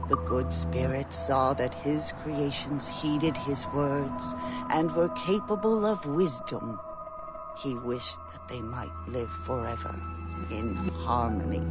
The good spirit saw that his creations heeded his words and were capable of wisdom. He wished that they might live forever in harmony.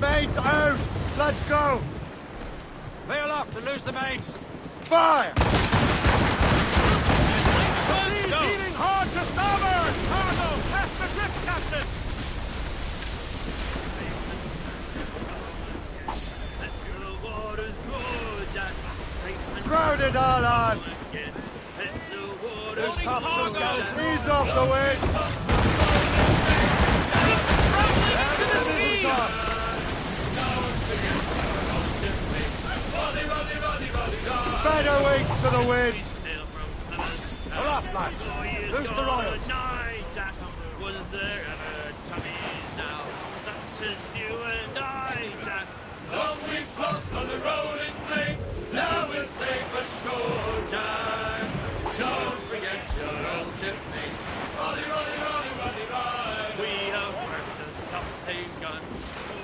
Mains out! Let's go! Lay aloft to loose the mains. Fire! Heating hard to starboard! Cargo, cast the grip, Captain! Crowd it all on! Loose topsails, guys. Ease off the wind! Better wings to the wind! Pull up, lads. Loose the royals. Was there ever tummies now, such as you and I, Jack? Long we've crossed on the rolling plain, now we're safe ashore, Jack. Don't forget your old shipmate, rolly, rolly, rolly, rolly, rolly. We have worked a self-same gun,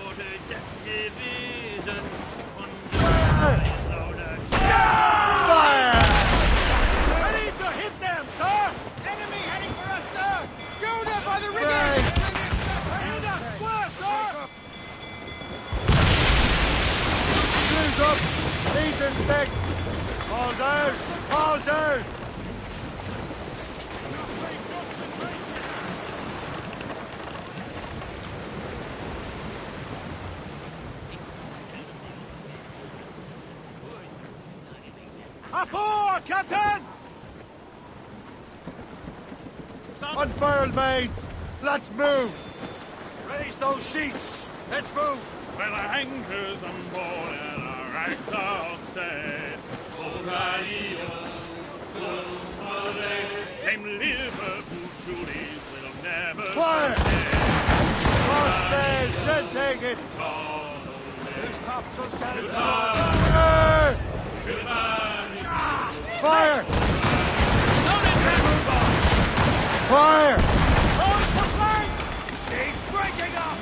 ordered deck division, loader. Fire! Ready to hit them, sir! Enemy heading for us, sir! Schooner by the rigging! Right. Hand up, square, sir! Screws up! These are sticks! All down! All down! Aboard, Captain! Unfurl, mates! Let's move! Raise those sheets! Let's move! Well, our anchors on board and our racks all set. O'Reilly, came Liverpool Julies, we'll never Fire! All sail, should take it! Loose topsails, Captain! Fire! Fire! Fire! Hold for flank! She's breaking up!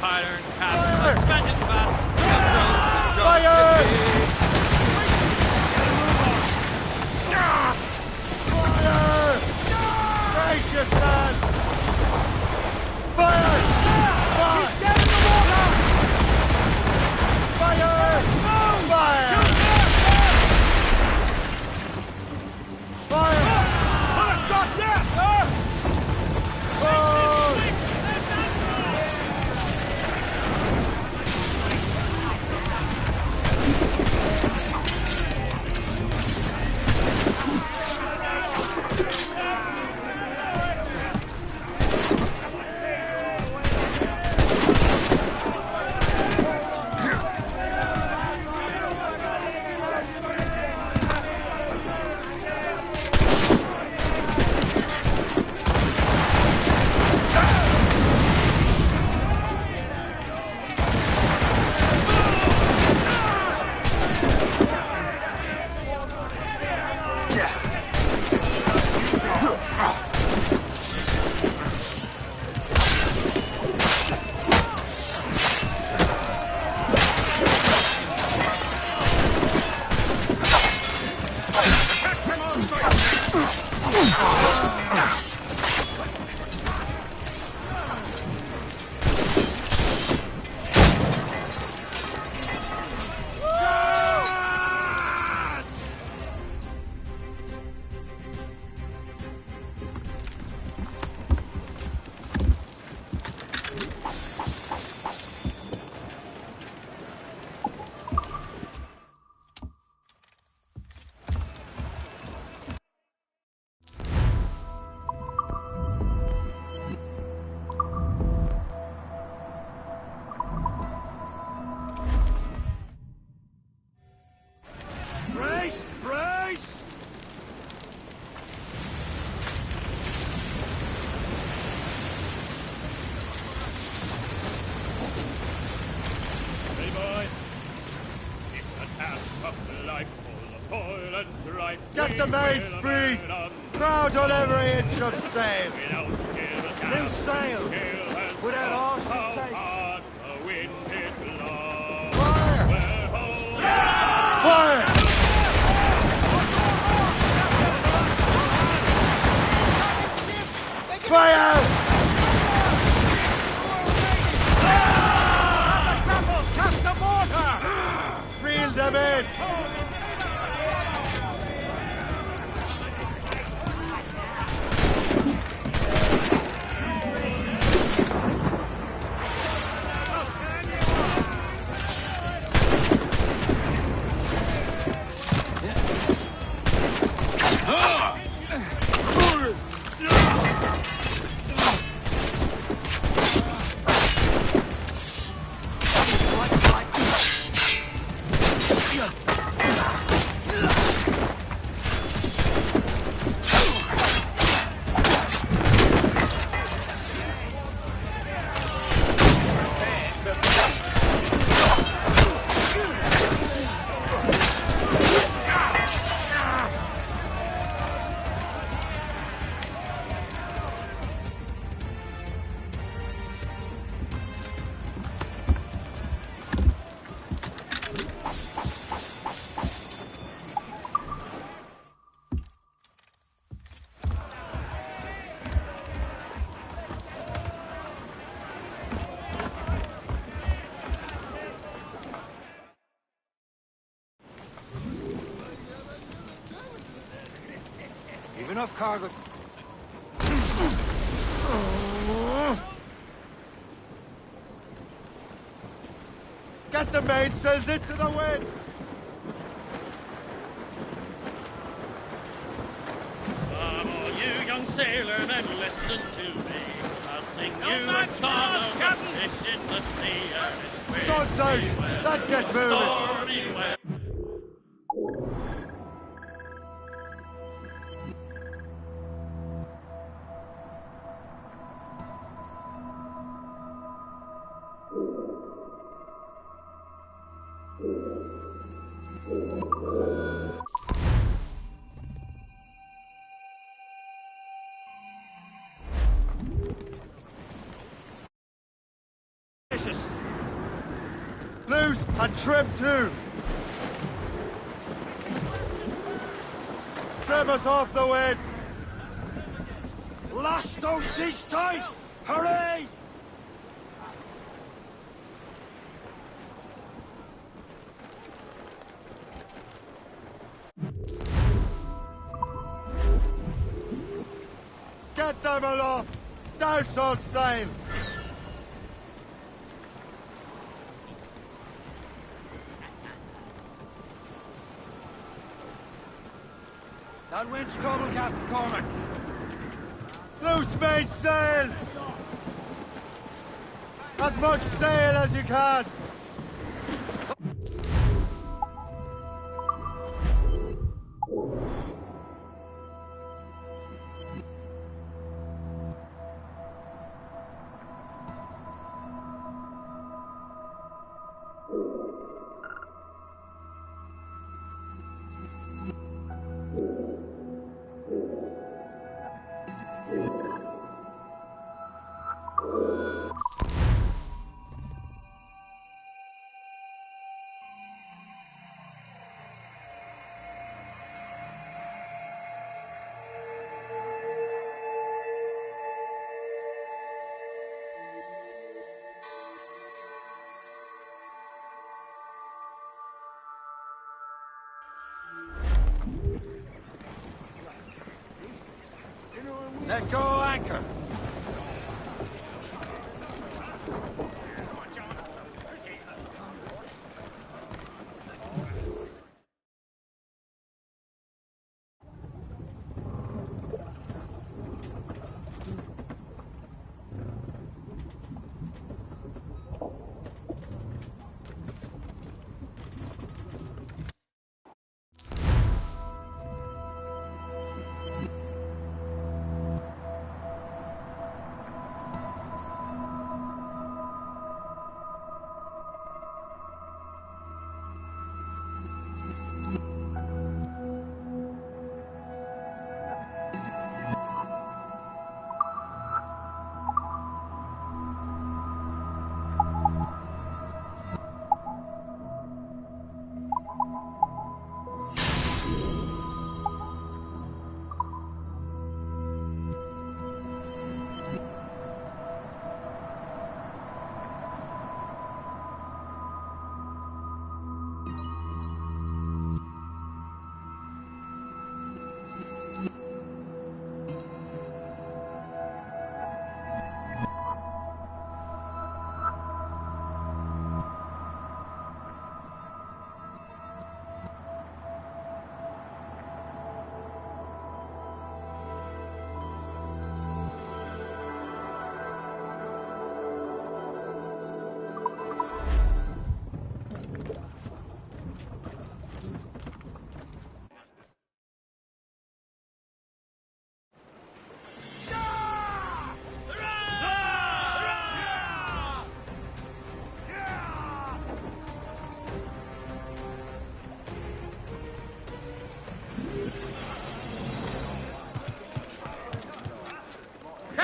Iron cast, suspended fast, Fire! Fire! Brace yourselves! Fire! Fire! Get in the water! Fire! Fire! Fire! Put a shot there, sir! Oh! life. Get the maids free! Crowd on every inch of sail! New sail! Without all she takes. Fire! Fire! Cast the mortar! Reel them in! You've enough cargo. Get the mainsails into the wind! Come all you young sailormen, listen to me. I'll sing you a song of a fish in the sea and its Studs out! Let's get moving! stormy weather. Loose and trim too! Trim us off the wind! Lash those sheets tight! Hurry! Get them aloft! Douse on sail! That wind's trouble, Captain Cormac. Loose mainsails! As much sail as you can! Let go anchor.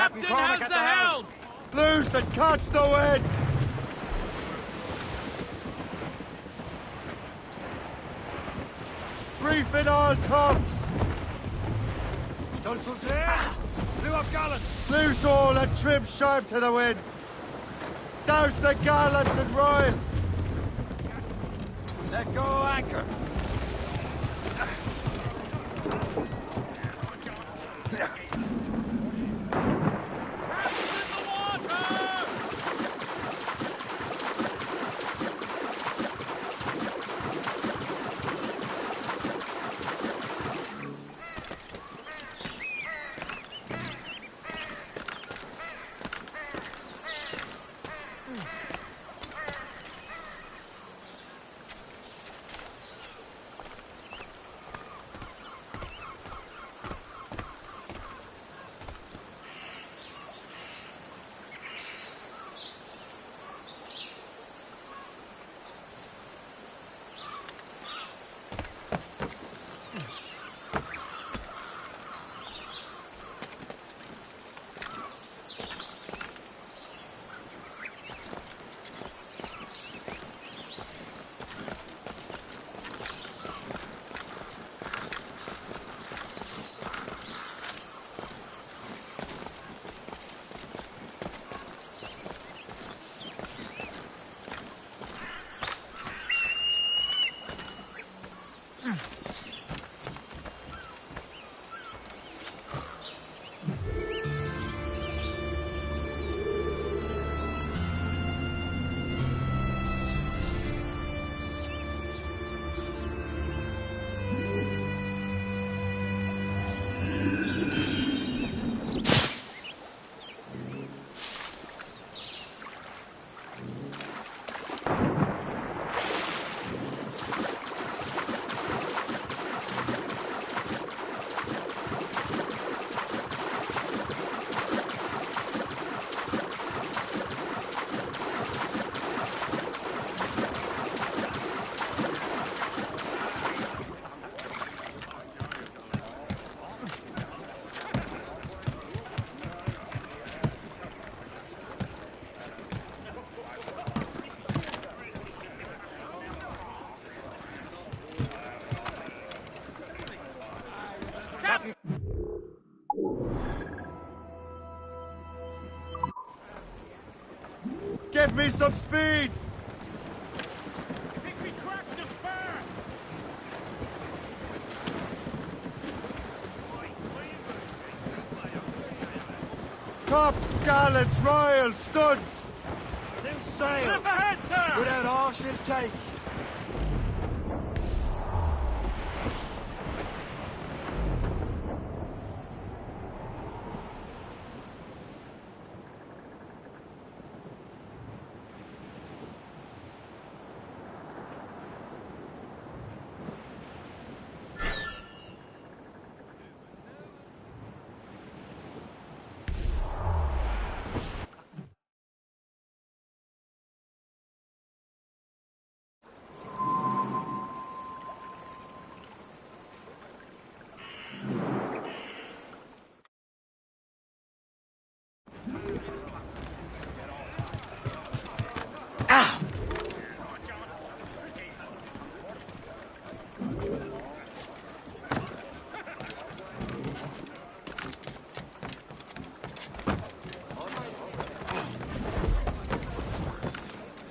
Captain has the helm! Loose and catch the wind! Reef in all tops! Stunsails here! Blew up gallants! Loose all and trim sharp to the wind! Douse the gallants and royals! Let go anchor! Give me some speed! Think we cracked the spur! Tops, gallants, royals, studs! Loose sail! Flip ahead, sir! Without all she'll take.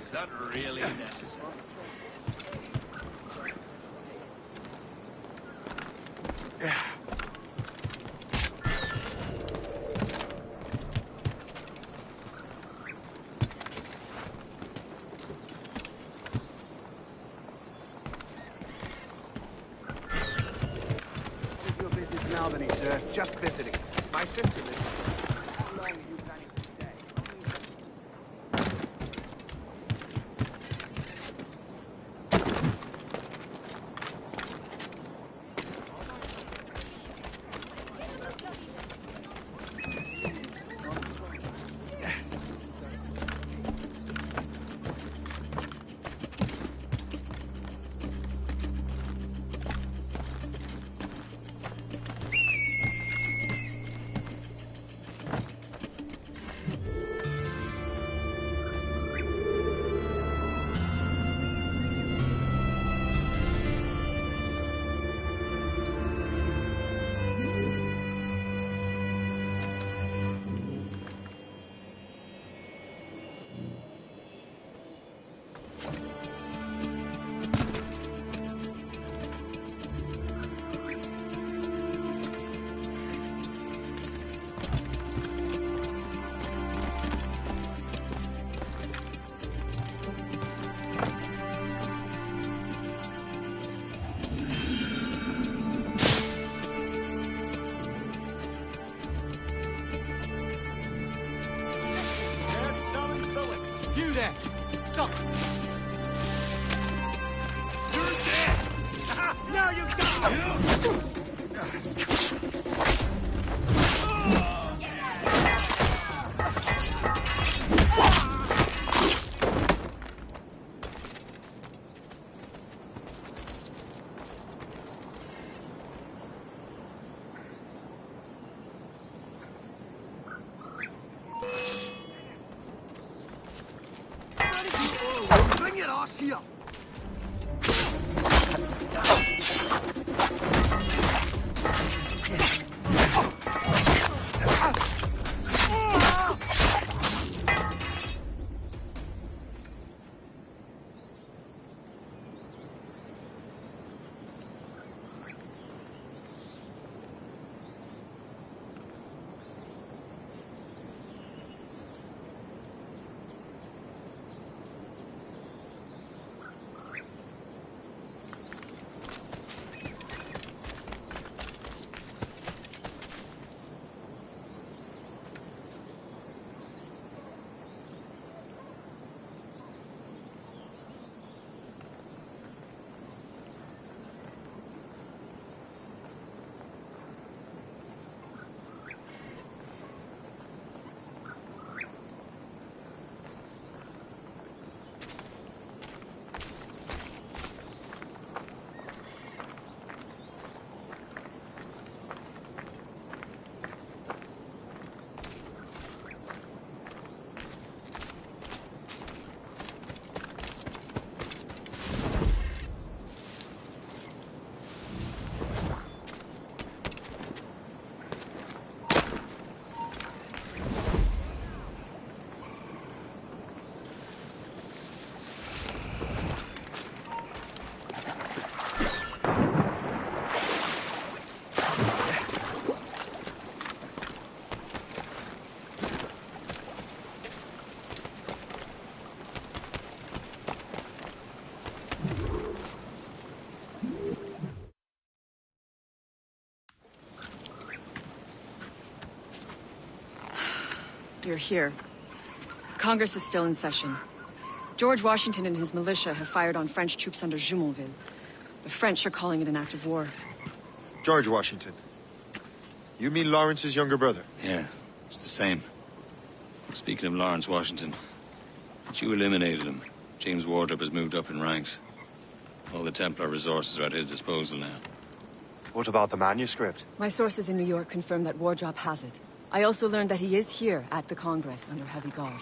Is that really necessary? Your business in Albany, sir. Just visiting. My sister lives. How long are you planning to stay? You're dead! Now you go! Bring your ass here! You're here. Congress is still in session. George Washington and his militia have fired on French troops under Jumonville. The French are calling it an act of war. George Washington. You mean Lawrence's younger brother? Yeah, it's the same. Speaking of Lawrence Washington, but you eliminated him. James Wardrop has moved up in ranks. All the Templar resources are at his disposal now. What about the manuscript? My sources in New York confirm that Wardrop has it. I also learned that he is here at the Congress under heavy guard.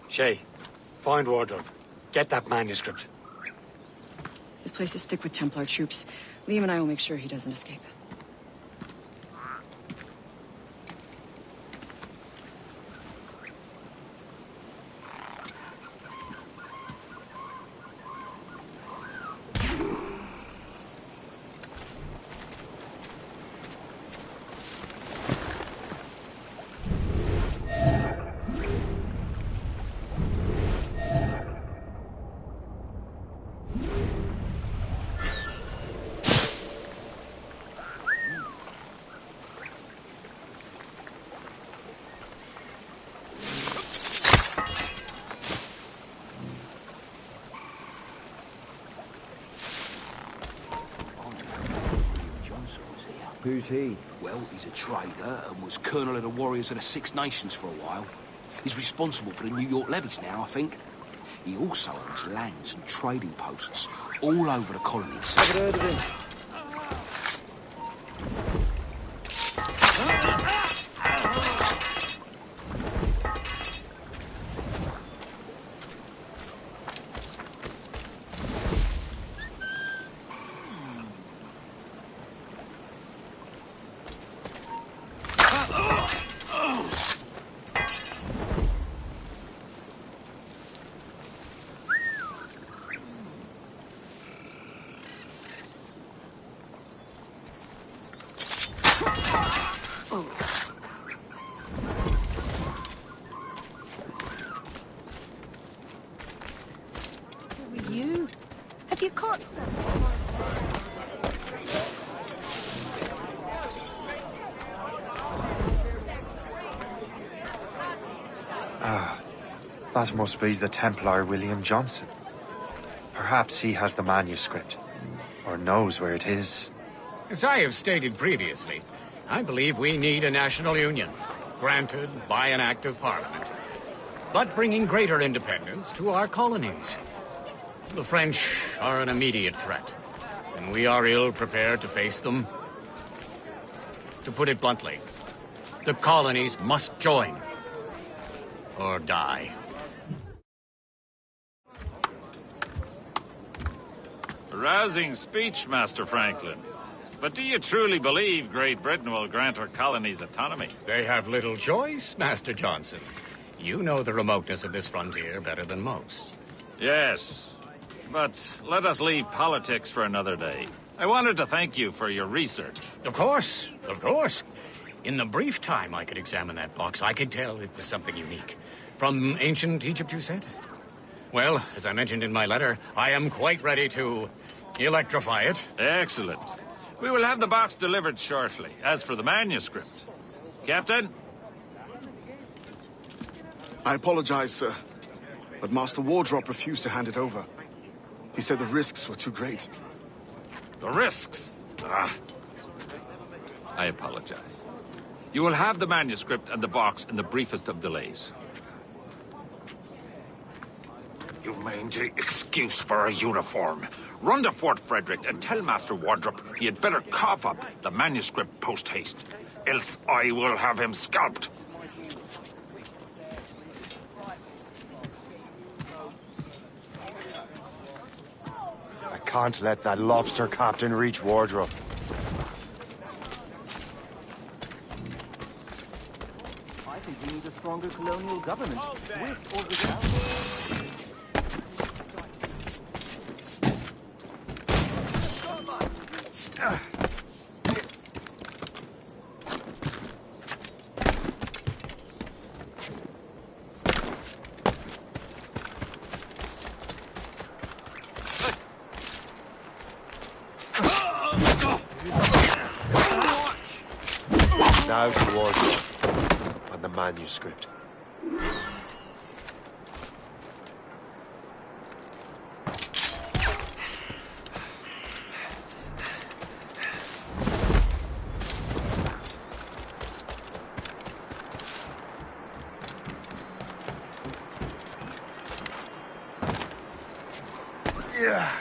Shay, find Wardrop. Get that manuscript. This place is thick with Templar troops. Liam and I will make sure he doesn't escape. Who's he? Well, he's a trader and was colonel of the Warriors of the Six Nations for a while. He's responsible for the New York levies now, I think. He also owns lands and trading posts all over the colonies. Never heard of him. Have you caught some? That must be the Templar William Johnson. Perhaps he has the manuscript, or knows where it is. As I have stated previously, I believe we need a national union, granted by an act of parliament, but bringing greater independence to our colonies. The French are an immediate threat, and we are ill prepared to face them. To put it bluntly, the colonies must join, or die. A rousing speech, Master Franklin. But do you truly believe Great Britain will grant her colonies autonomy? They have little choice, Master Johnson. You know the remoteness of this frontier better than most. Yes, but let us leave politics for another day. I wanted to thank you for your research. Of course, of course. In the brief time I could examine that box, I could tell it was something unique. From ancient Egypt, you said? Well, as I mentioned in my letter, I am quite ready to electrify it. Excellent. We will have the box delivered shortly. As for the manuscript... Captain? I apologize, sir, but Master Wardrop refused to hand it over. He said the risks were too great. The risks? Ah. I apologize. You will have the manuscript and the box in the briefest of delays. You mangy excuse for a uniform. Run to Fort Frederick and tell Master Wardrop he had better cough up the manuscript post-haste. Else I will have him scalped. I can't let that lobster captain reach Wardrop. I think we need a stronger colonial government, with or without. Now to Wardrop and the manuscript. Yeah.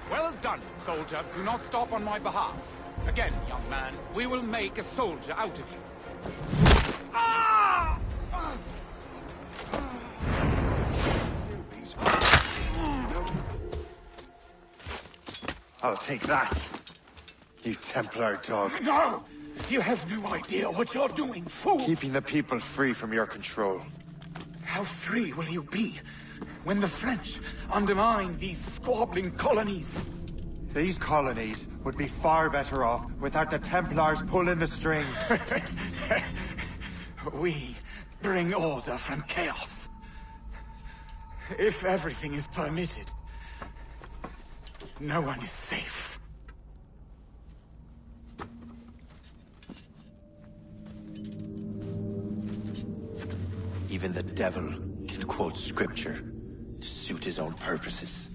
Well done, soldier. Do not stop on my behalf. Again, young man, we will make a soldier out of you. Ah! I'll take that, you Templar dog. No! You have no idea what you're doing, fool! Keeping the people free from your control. How free will you be when the French undermine these squabbling colonies? These colonies would be far better off without the Templars pulling the strings. We bring order from chaos. If everything is permitted, no one is safe. Even the devil can quote scripture to suit his own purposes.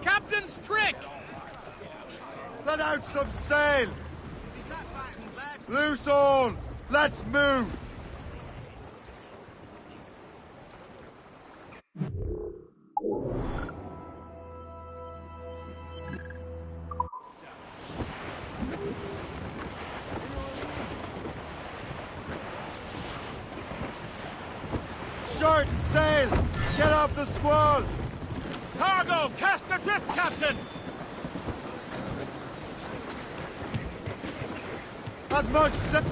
Captain's trick! Let out some sail! Loose all! Let's move! Short sail! Get off the squall! Cargo! Cast adrift, Captain! As much sail!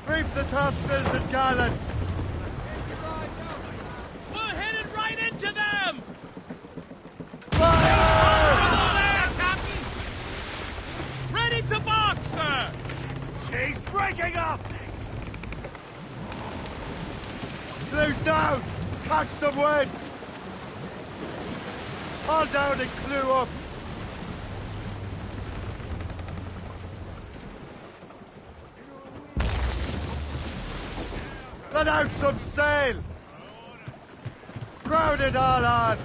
Reef the topsails and gallants! We're headed right into them! Fire! Ready to box, sir! She's breaking up! Clew's down! Catch some wind! Haul down and clew up! Let out some sail! Crowd it all on!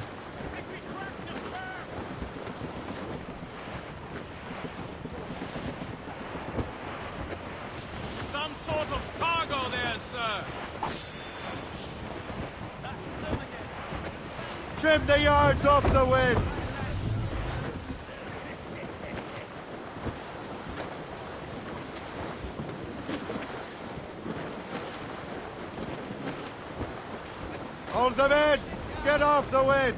Some sort of cargo there, sir! Trim the yards off the wind! Hold them in! Get off the wind!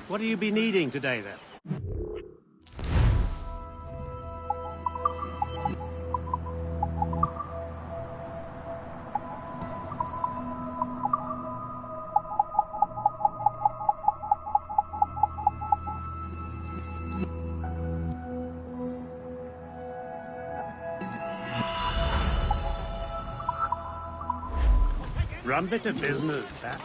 What do you be needing today, then? Rum bit of business, that.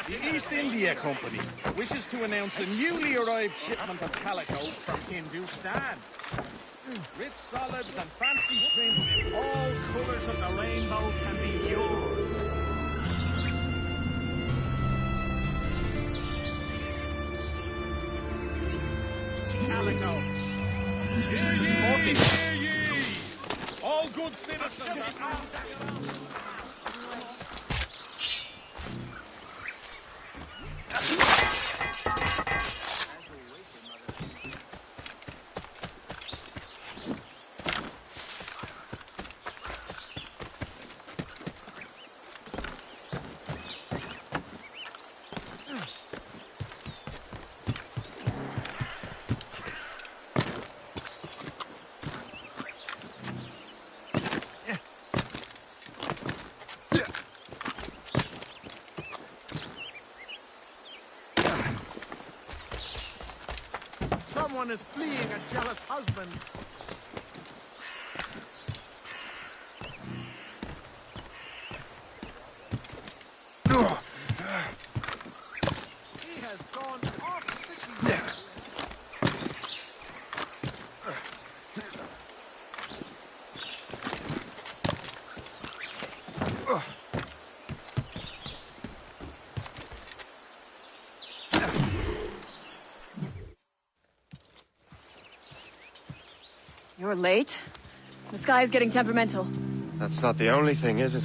The East India Company wishes to announce a newly arrived shipment of calico from Hindustan. Rich solids and fancy prints in all colours of the rainbow can be yours. Calico. Hear ye! Hear ye! All good citizens. Someone is fleeing a jealous husband. He has gone off the key. You're late. The sky is getting temperamental. That's not the only thing, is it?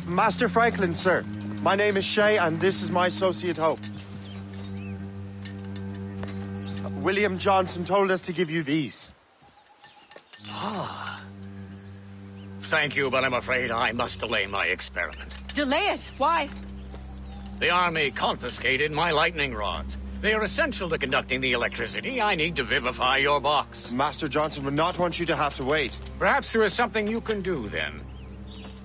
Master Franklin, sir. My name is Shay, and this is my associate Hope. William Johnson told us to give you these. Ah. Thank you, but I'm afraid I must delay my experiment. Delay it? Why? The army confiscated my lightning rods. They are essential to conducting the electricity I need to vivify your box. Master Johnson would not want you to have to wait. Perhaps there is something you can do, then.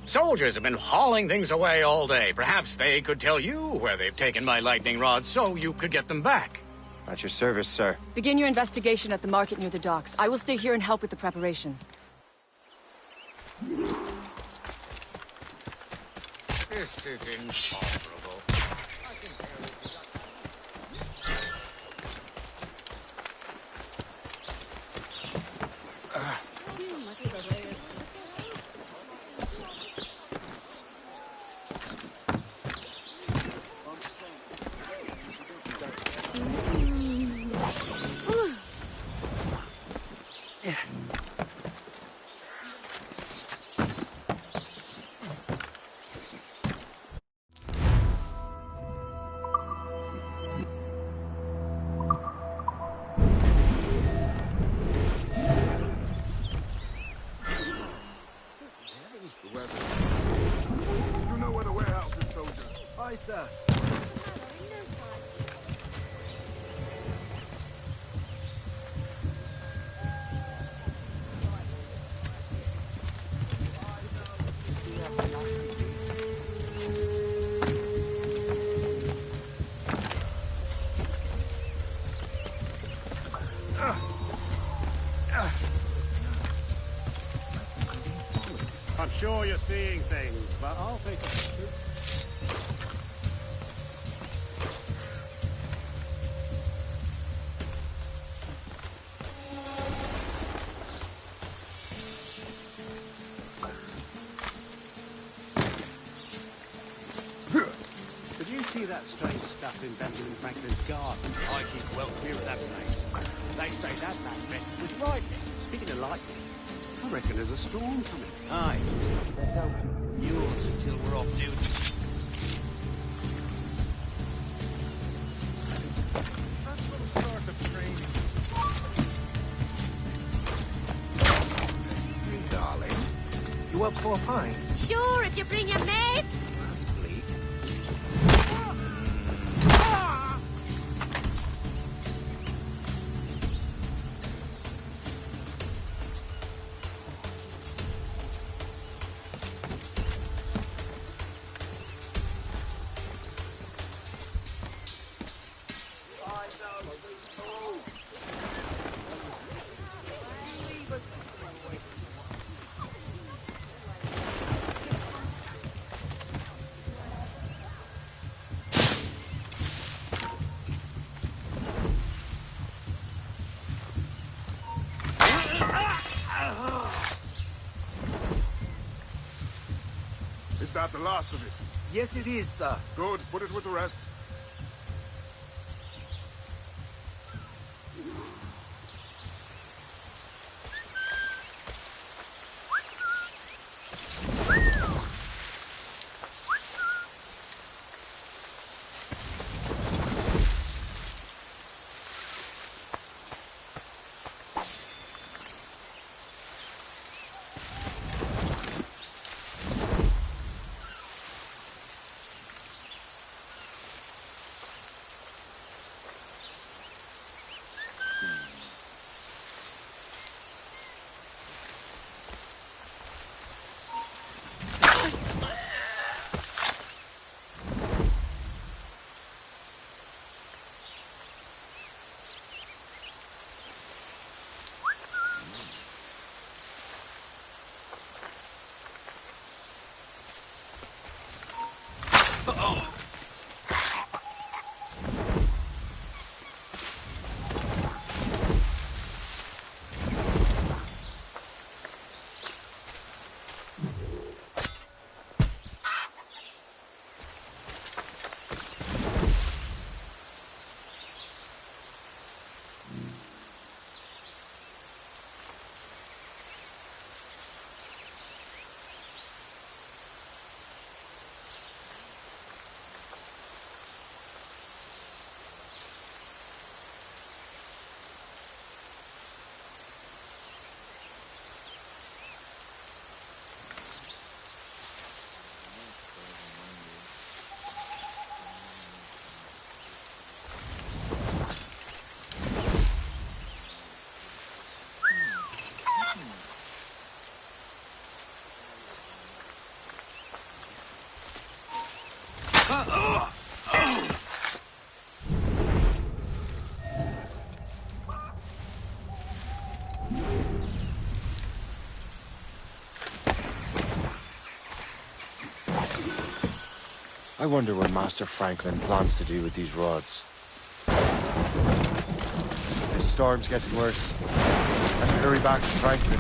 Soldiers have been hauling things away all day. Perhaps they could tell you where they've taken my lightning rods so you could get them back. At your service, sir. Begin your investigation at the market near the docks. I will stay here and help with the preparations. This is intolerable. You know where the warehouse is, soldier. Aye, sir. I'm sure you're seeing things, but I'll take a... Did you see that strange stuff in Benjamin Franklin's garden? I keep well clear of that place. They say that man messes with lightning. Speaking of lightning, I reckon there's a storm coming. Aye. Let's hope yours until we're off duty. That's some sort of training. Hey, darling. You up for a pint? Sure, if you bring your mates. That's bleak. Is that the last of it? Yes, it is, sir. Good. Put it with the rest. I wonder what Master Franklin plans to do with these rods. This storm's getting worse. I should hurry back to Franklin.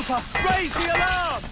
Raise the alarm!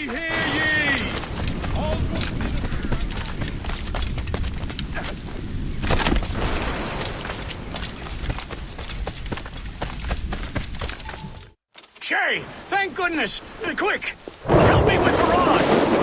hear ye! All Shay! Thank goodness! Quick! Help me with the rods!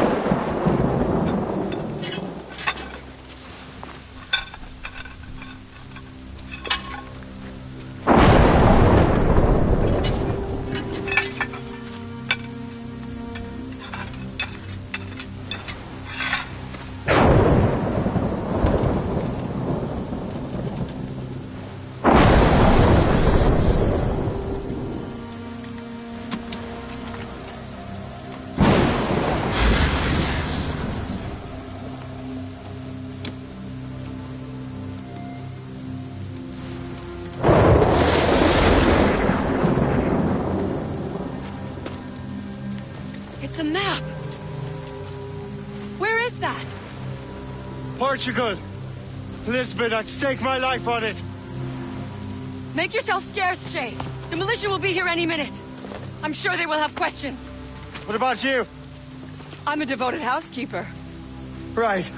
It's a map! Where is that? Portugal! Lisbon, I'd stake my life on it! Make yourself scarce, Shay. The militia will be here any minute. I'm sure they will have questions. What about you? I'm a devoted housekeeper. Right.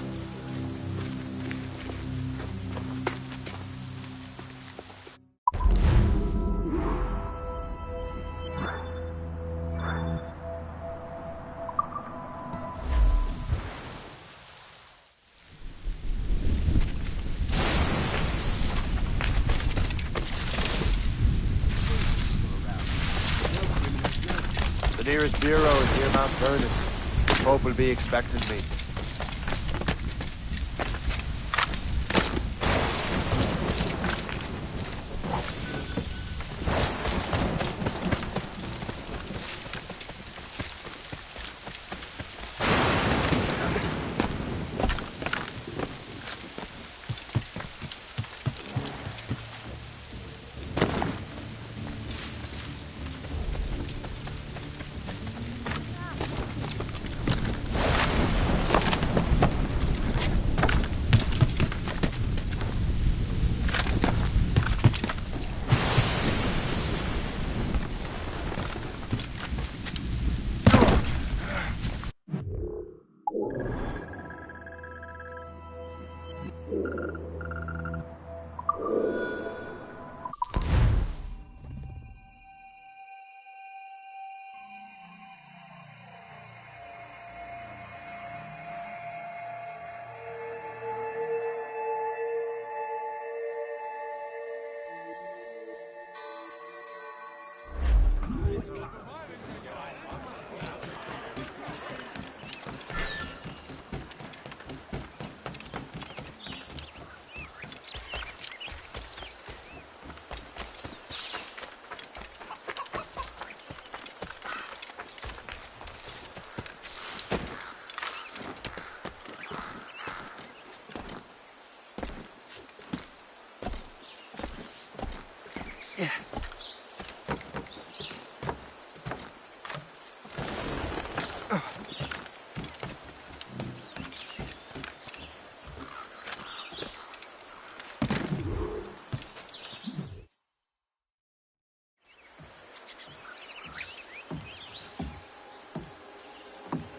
The nearest bureau is near Mount Vernon. The Pope will be expecting me.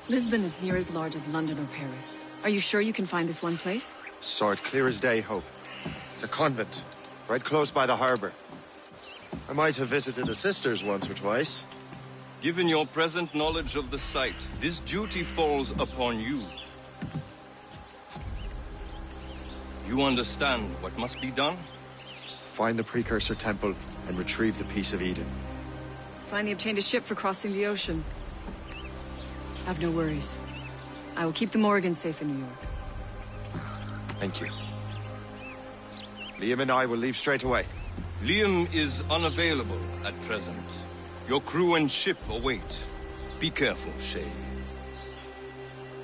Lisbon is near as large as London or Paris. Are you sure you can find this one place? Saw it clear as day, Hope. It's a convent, right close by the harbor. I might have visited the sisters once or twice. Given your present knowledge of the site, this duty falls upon you. You understand what must be done? Find the precursor temple and retrieve the Piece of Eden. Finally obtained a ship for crossing the ocean. Have no worries. I will keep the Morgans safe in New York. Thank you. Liam and I will leave straight away. Liam is unavailable at present. Your crew and ship await. Be careful, Shay.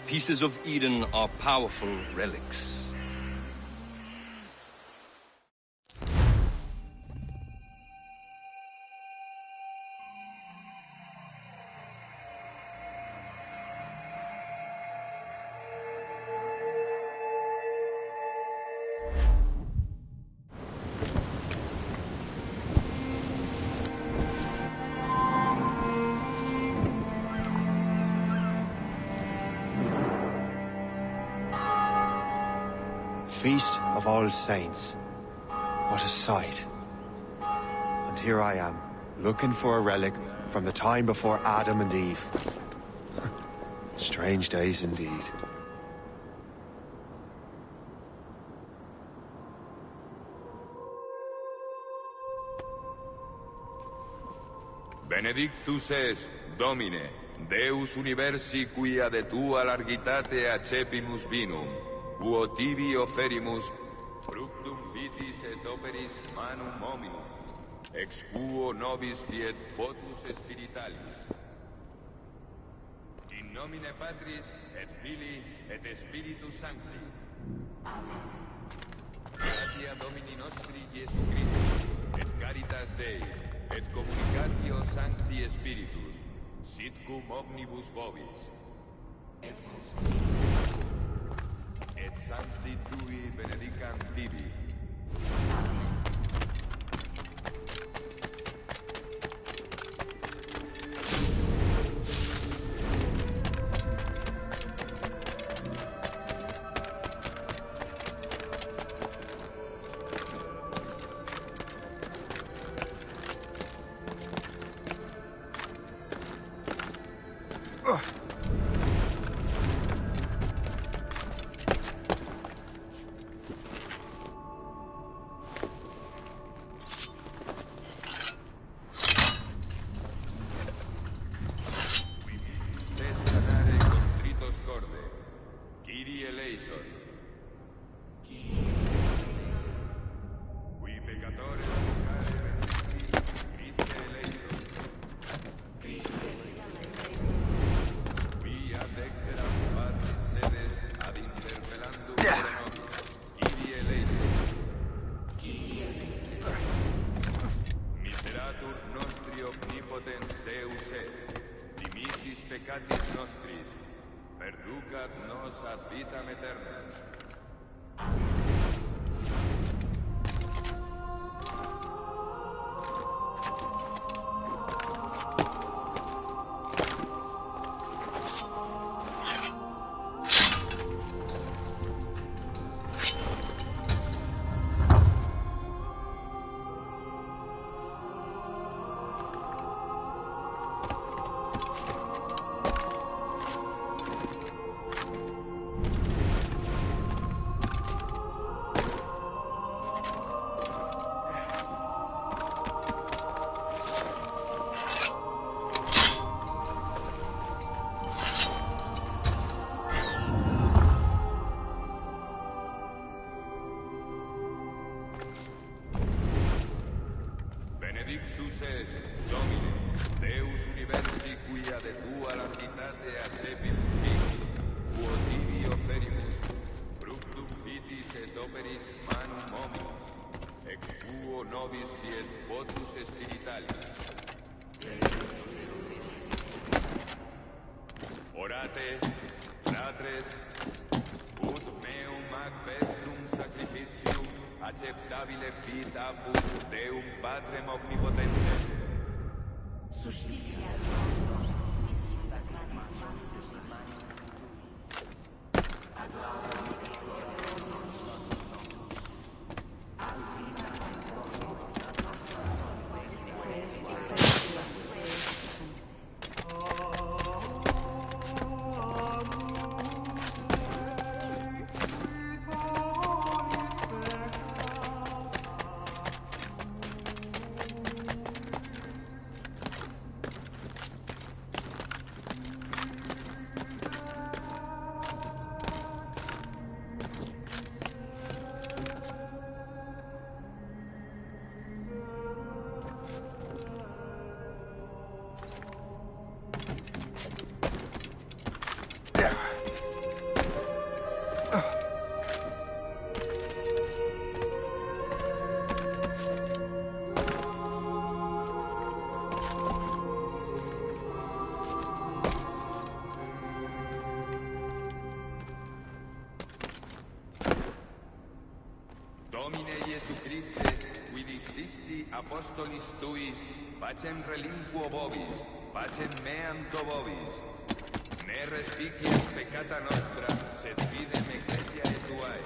Pieces of Eden are powerful relics. Feast of All Saints. What a sight. And here I am, looking for a relic from the time before Adam and Eve. Strange days indeed. Benedictus es, Domine, Deus universi quia de tua largitate accepimus vinum, uo tibi oferimus, fructum vitis et operis manum hominum, ex quo nobis fiet votus spiritualis. In nomine Patris, et Filii, et Spiritus Sancti. Amen. Gratia Domini nostri Iesu Christi, et caritas Dei, et communicatio Sancti Spiritus, sit cum omnibus vobis. Et Sancti Tui benedicam tibi. Benedictus est, Domine, Deus universi quia de tua largitate accepimus vinum, quo tibi oferimus, fructum vitis et operis manum hominum, ex quo nobis fiet votus spiritualis. Orate, fratres, ut meum ac vestrum sacrificium acceptabile fit apud Deum Patrem omnipotentem. Domine Iesu Christe, qui dixisti apostolis tuis, pacem relinquo vobis, pacem meam to vobis. Ne respicias peccata nostra, sed fidem ecclesiae tuae.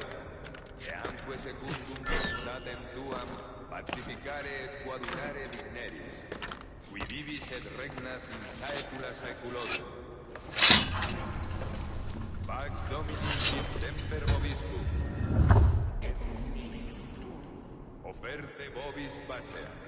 eamque secundum voluntatem tuam pacificare et coadunare digneris, qui vivis et regnas in saecula saeculorum. Pax Domini in semper vobiscum. Offerte vobis pacea.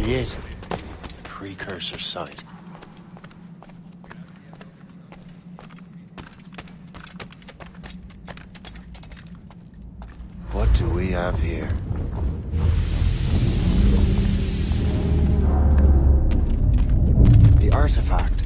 It. The precursor site. What do we have here? The artifact.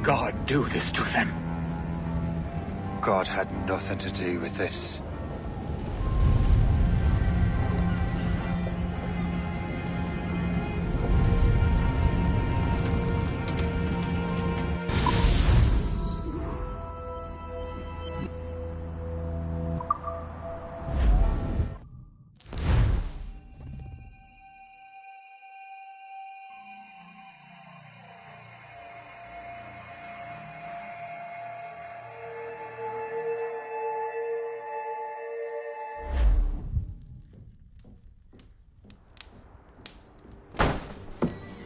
God do this to them? God had nothing to do with this.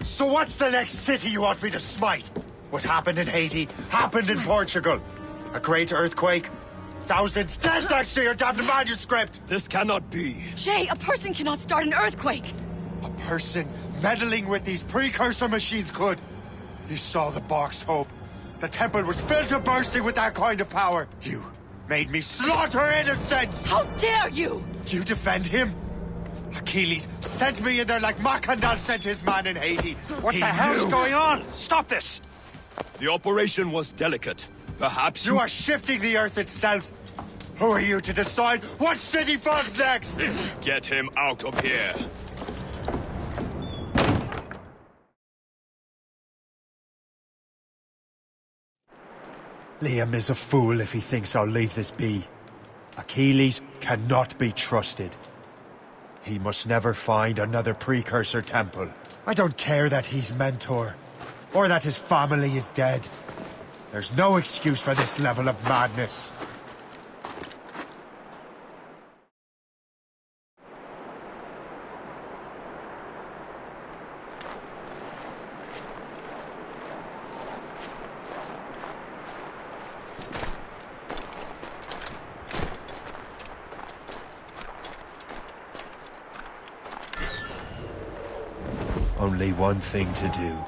So what's the next city you want me to smite? What happened in Haiti happened in Portugal. A great earthquake. Thousands dead thanks to your damned manuscript! This cannot be. Shay, a person cannot start an earthquake! A person meddling with these precursor machines could. You saw the box, Hope. The temple was filled to bursting with that kind of power. You made me slaughter innocents! How dare you! You defend him? Achilles sent me in there like Macandal sent his man in Haiti. What the hell's going on? Stop this! The operation was delicate. Perhaps you are shifting the earth itself. Who are you to decide what city falls next? Get him out of here. Liam is a fool if he thinks I'll leave this be. Achilles cannot be trusted. He must never find another precursor temple. I don't care that he's mentor, or that his family is dead. There's no excuse for this level of madness. Only one thing to do.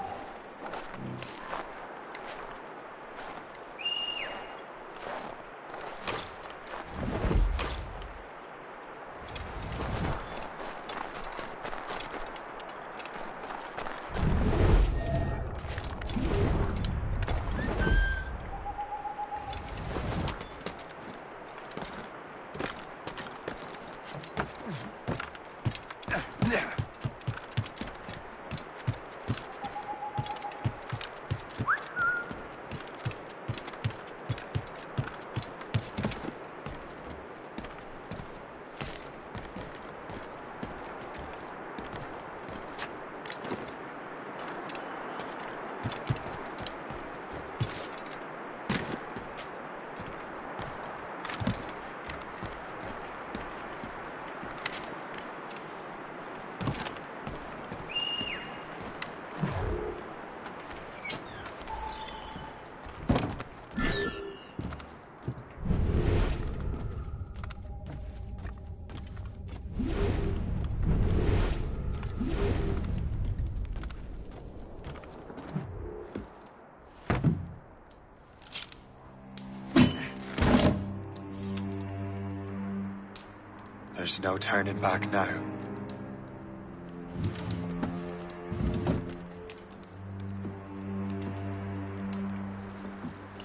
There's no turning back now.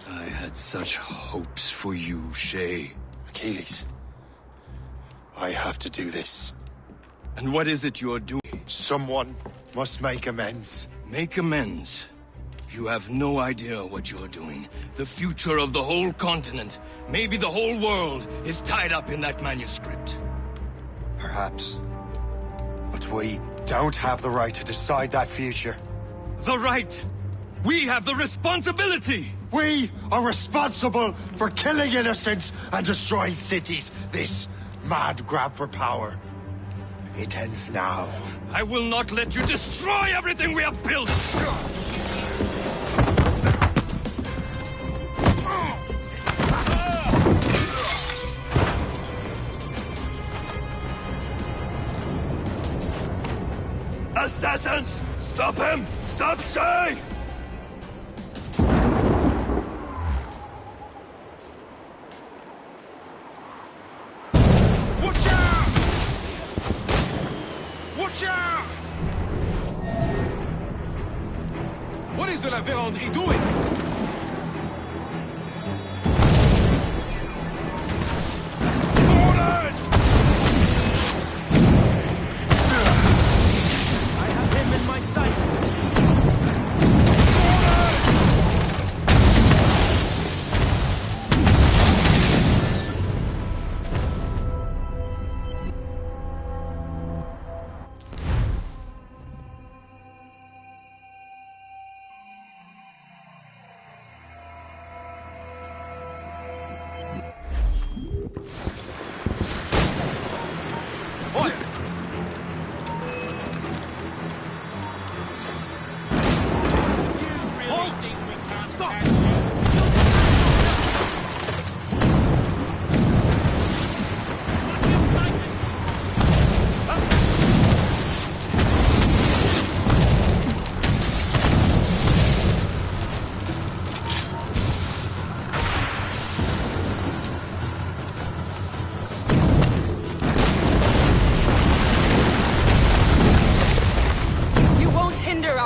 I had such hopes for you, Shay. Achilles, I have to do this. And what is it you're doing? Someone must make amends. Make amends? You have no idea what you're doing. The future of the whole continent, maybe the whole world, is tied up in that manuscript. Perhaps. But we don't have the right to decide that future. The right! We have the responsibility! We are responsible for killing innocents and destroying cities. This mad grab for power. It ends now. I will not let you destroy everything we have built! Assassins! Stop him! Stop Shay! Watch out! Watch out! What is the La Vérendrye doing?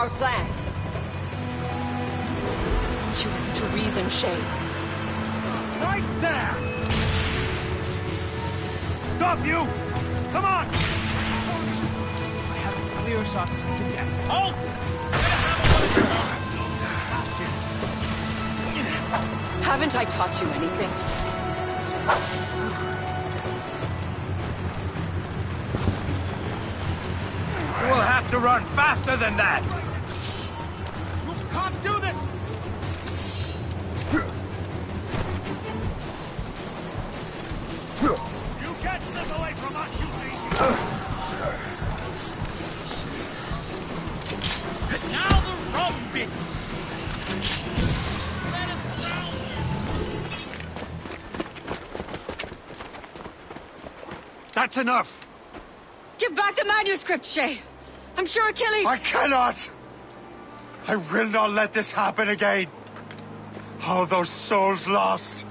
our plans. Won't you listen to reason, Shay? Right there! Stop you! Come on! I have as clear a shot as we can get. Halt! Haven't I taught you anything? We'll have to run faster than that! You can't do this! You can't slip away from us, you lazy! Now the rum bit! Let us drown That's enough! Give back the manuscript, Shay! I'm sure Achilles... I cannot! I will not let this happen again! All those souls lost!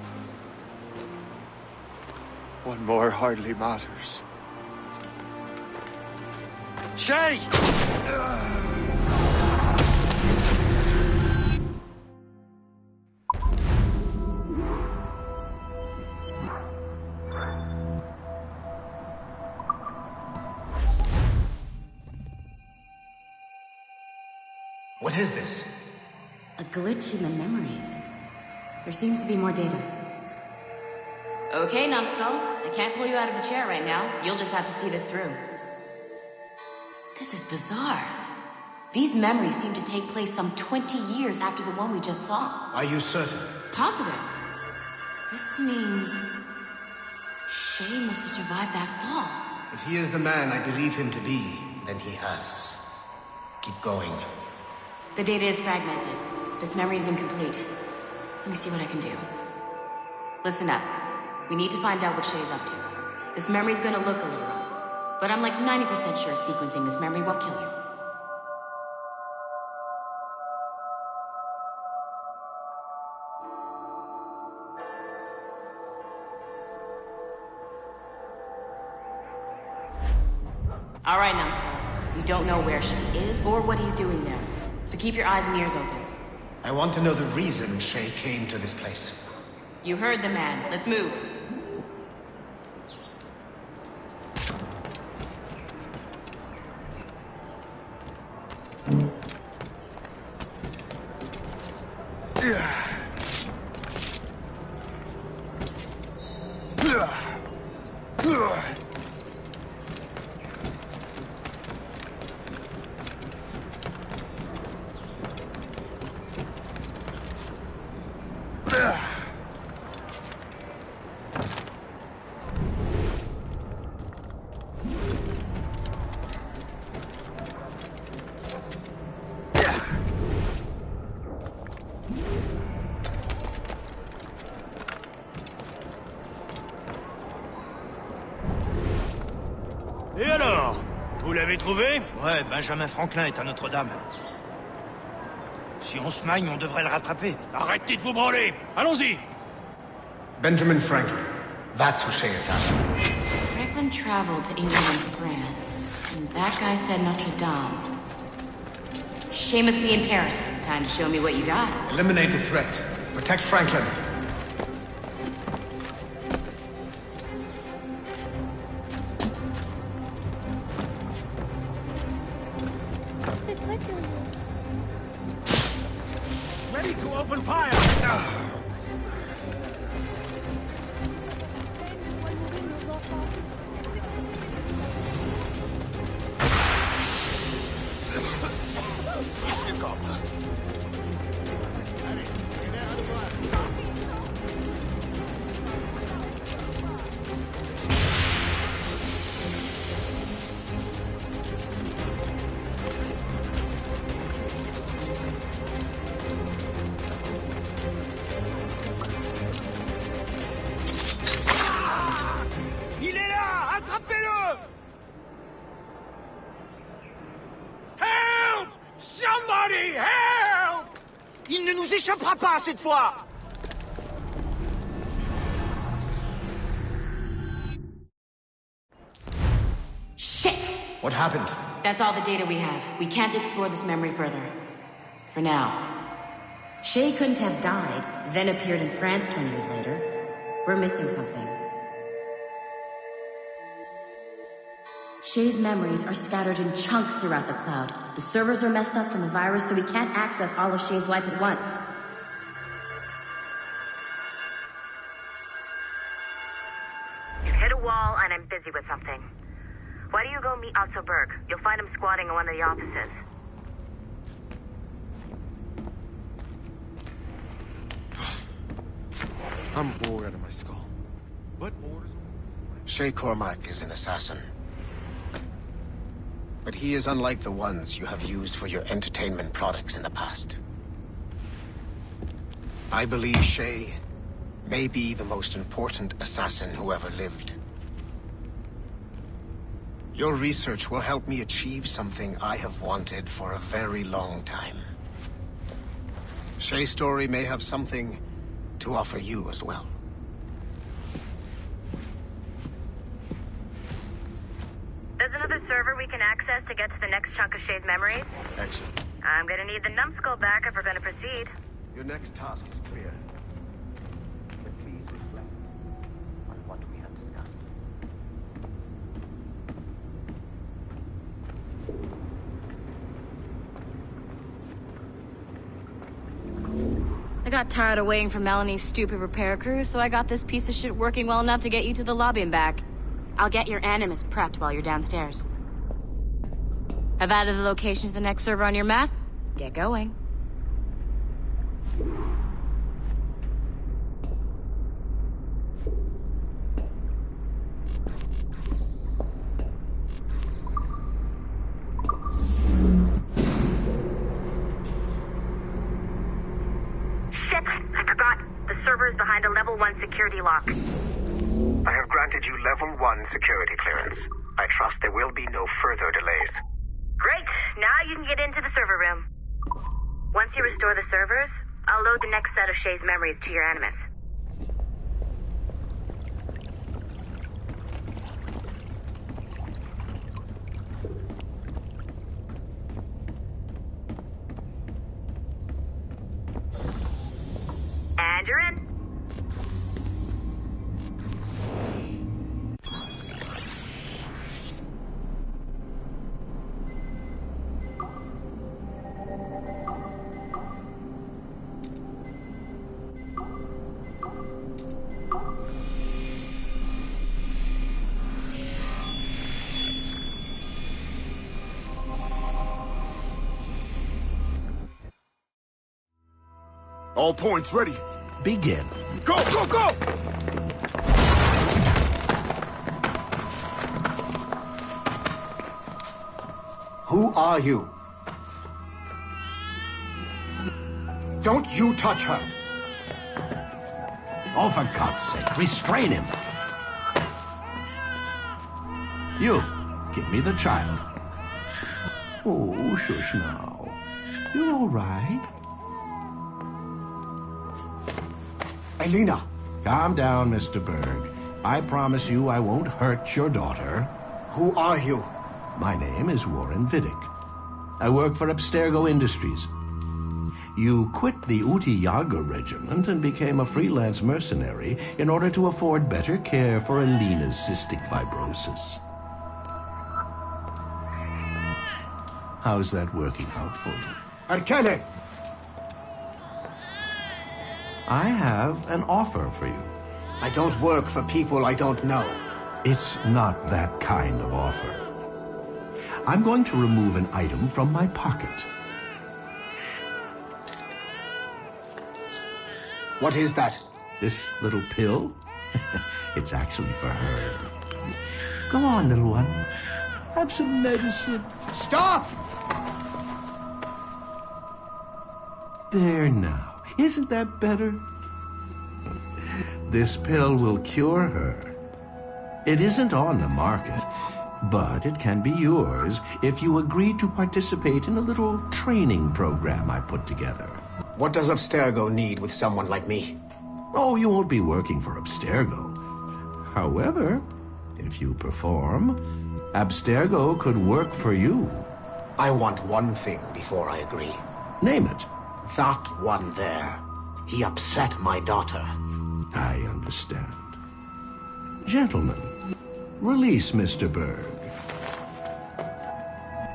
One more hardly matters. Shay! What is this? A glitch in the memories. There seems to be more data. Okay, Numbskull. I can't pull you out of the chair right now. You'll just have to see this through. This is bizarre. These memories seem to take place some 20 years after the one we just saw. Are you certain? Positive. This means... Shay must have survived that fall. If he is the man I believe him to be, then he has. Keep going. The data is fragmented. This memory is incomplete. Let me see what I can do. Listen up. We need to find out what Shay's up to. This memory's gonna look a little rough, but I'm like 90% sure sequencing this memory won't kill you. All right, Numbskull. We don't know where Shay is or what he's doing there, so keep your eyes and ears open. I want to know the reason Shay came to this place. You heard the man. Let's move. Et alors? Vous l'avez trouvé? Ouais, Benjamin Franklin est à Notre-Dame. Si on se magne, on devrait le rattraper. Arrêtez de vous branler! Allons-y! Benjamin Franklin. That's who Shay is after. Franklin traveled to England and France, and that guy said Notre Dame. Shay must be in Paris. Time to show me what you got. Eliminate the threat. Protect Franklin. Ready to open fire! Il est là! Attrapez-le! Help! Somebody help! Il ne nous échappera pas cette fois! Shit! What happened? That's all the data we have. We can't explore this memory further. For now. Shay couldn't have died, then appeared in France 20 years later. We're missing something. Shay's memories are scattered in chunks throughout the cloud. The servers are messed up from the virus, so we can't access all of Shay's life at once. You hit a wall, and I'm busy with something. Why do you go meet Otto Berg? You'll find him squatting in one of the offices. I'm bored out of my skull. What orders? Shay Cormac is an assassin. But he is unlike the ones you have used for your entertainment products in the past. I believe Shay may be the most important assassin who ever lived. Your research will help me achieve something I have wanted for a very long time. Shay's story may have something to offer you as well. There's another server we can access to get to the next chunk of Shay's memories. Excellent. I'm gonna need the numbskull back if we're gonna proceed. Your next task is clear. But please reflect on what we have discussed. I got tired of waiting for Melanie's stupid repair crew, so I got this piece of shit working well enough to get you to the lobby and back. I'll get your Animus prepped while you're downstairs. I've added the location to the next server on your map. Get going. Shit! I forgot. The server is behind a level 1 security lock. I have granted you level 1 security clearance. I trust there will be no further delays. Great! Now you can get into the server room. Once you restore the servers, I'll load the next set of Shay's memories to your Animus. And you're in. All points ready. Begin. Go, go, go! Who are you? Don't you touch her! Oh, for God's sake, restrain him! You, give me the child. Oh, shush now. You're all right. Elena! Calm down, Mr. Berg. I promise you I won't hurt your daughter. Who are you? My name is Warren Vidic. I work for Abstergo Industries. You quit the Uti Yaga regiment and became a freelance mercenary in order to afford better care for Elena's cystic fibrosis. How's that working out for you? Arkele! I have an offer for you. I don't work for people I don't know. It's not that kind of offer. I'm going to remove an item from my pocket. What is that? This little pill? It's actually for her. Go on, little one. Have some medicine. Stop! There now. Isn't that better? This pill will cure her. It isn't on the market, but it can be yours if you agree to participate in a little training program I put together. What does Abstergo need with someone like me? Oh, you won't be working for Abstergo. However, if you perform, Abstergo could work for you. I want one thing before I agree. Name it. That one there. He upset my daughter. I understand. Gentlemen, release Mr. Berg.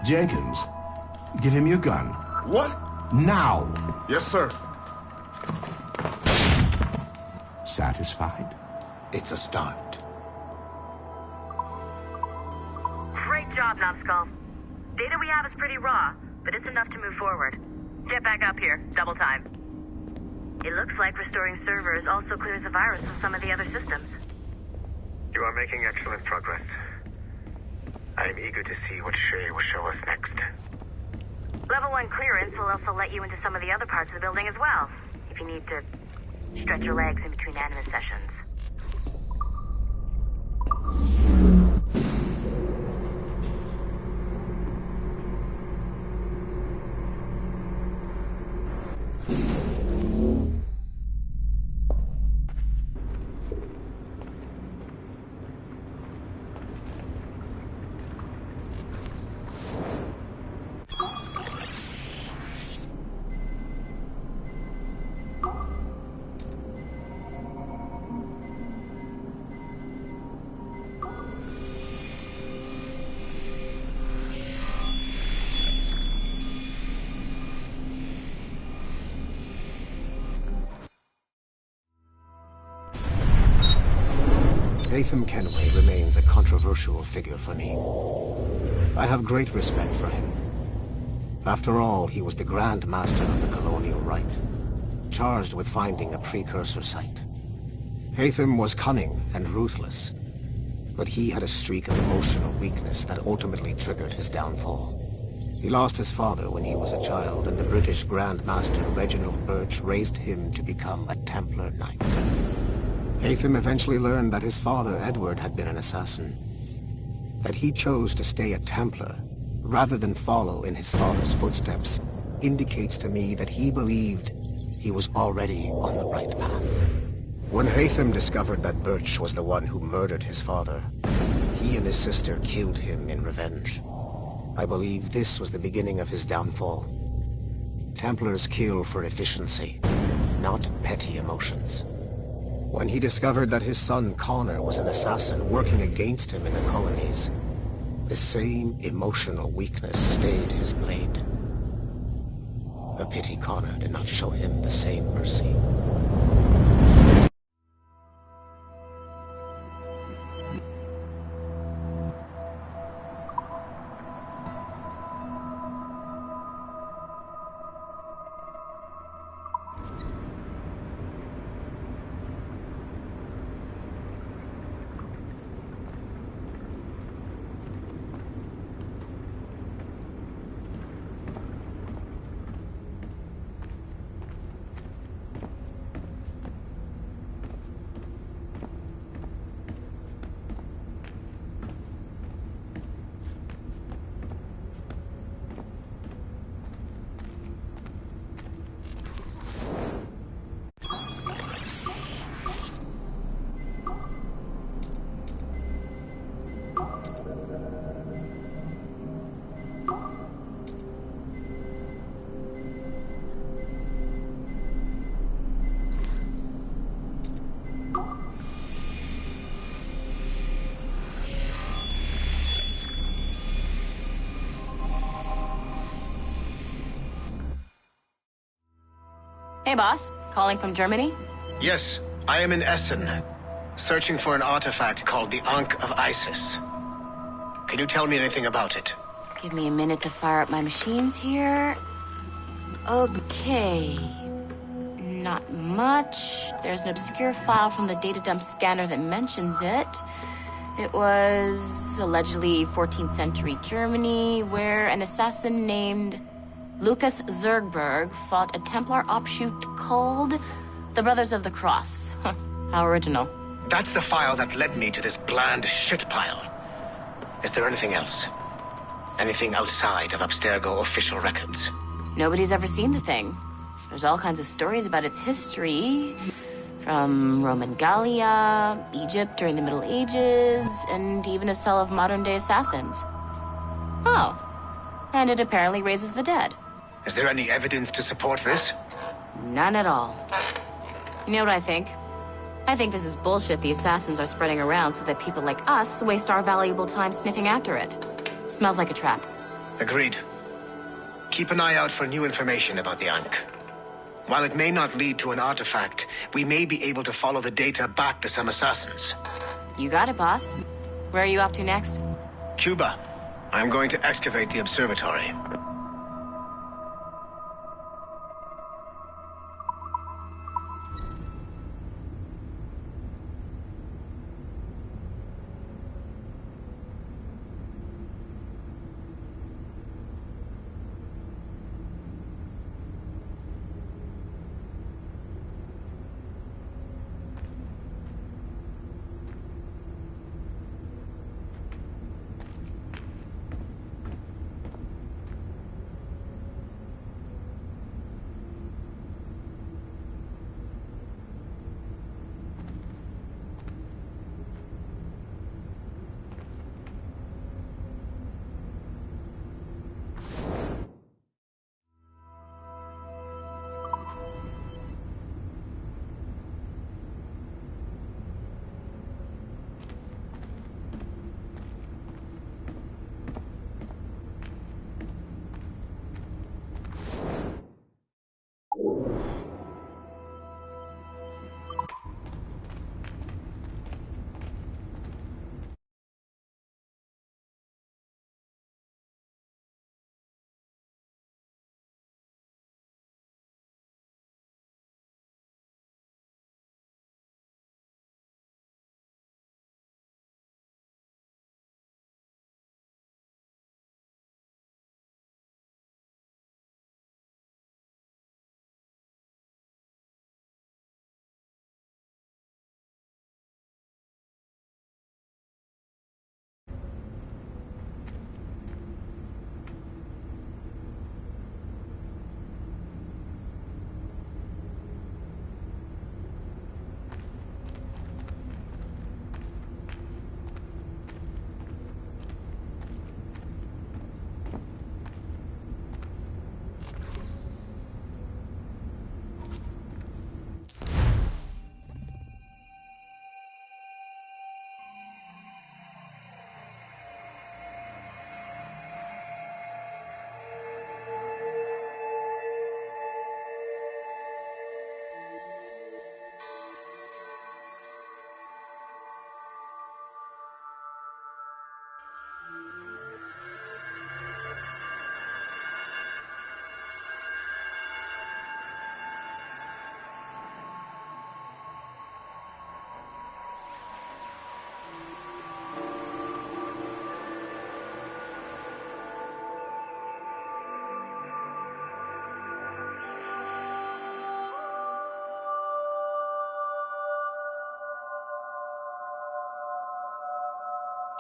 Jenkins, give him your gun. What? Now! Yes, sir. Satisfied? It's a start. Great job, Numbskull. Data we have is pretty raw, but it's enough to move forward. Get back up here. Double time. It looks like restoring servers also clears the virus from some of the other systems. You are making excellent progress. I am eager to see what Shay will show us next. Level 1 clearance will also let you into some of the other parts of the building as well, if you need to stretch your legs in between animus sessions. Haytham Kenway remains a controversial figure for me. I have great respect for him. After all, he was the Grand Master of the Colonial Rite, charged with finding a precursor site. Haytham was cunning and ruthless, but he had a streak of emotional weakness that ultimately triggered his downfall. He lost his father when he was a child, and the British Grand Master Reginald Birch raised him to become a Templar Knight. Haytham eventually learned that his father, Edward, had been an assassin. That he chose to stay a Templar, rather than follow in his father's footsteps, indicates to me that he believed he was already on the right path. When Haytham discovered that Birch was the one who murdered his father, he and his sister killed him in revenge. I believe this was the beginning of his downfall. Templars kill for efficiency, not petty emotions. When he discovered that his son Connor was an assassin working against him in the colonies, the same emotional weakness stayed his blade. A pity Connor did not show him the same mercy. Hey, boss. Calling from Germany? Yes, I am in Essen, searching for an artifact called the Ankh of Isis. Can you tell me anything about it? Give me a minute to fire up my machines here. Okay. Not much. There's an obscure file from the data dump scanner that mentions it. It was allegedly 14th century Germany, where an assassin named Lucas Zergberg fought a Templar offshoot called the Brothers of the Cross. How original. That's the file that led me to this bland shit pile. Is there anything else? Anything outside of Abstergo official records? Nobody's ever seen the thing. There's all kinds of stories about its history. From Roman Gallia, Egypt during the Middle Ages, and even a cell of modern-day assassins. Oh. And it apparently raises the dead. Is there any evidence to support this? None at all. You know what I think? I think this is bullshit the assassins are spreading around so that people like us waste our valuable time sniffing after it. Smells like a trap. Agreed. Keep an eye out for new information about the Ankh. While it may not lead to an artifact, we may be able to follow the data back to some assassins. You got it, boss. Where are you off to next? Cuba. I'm going to excavate the observatory.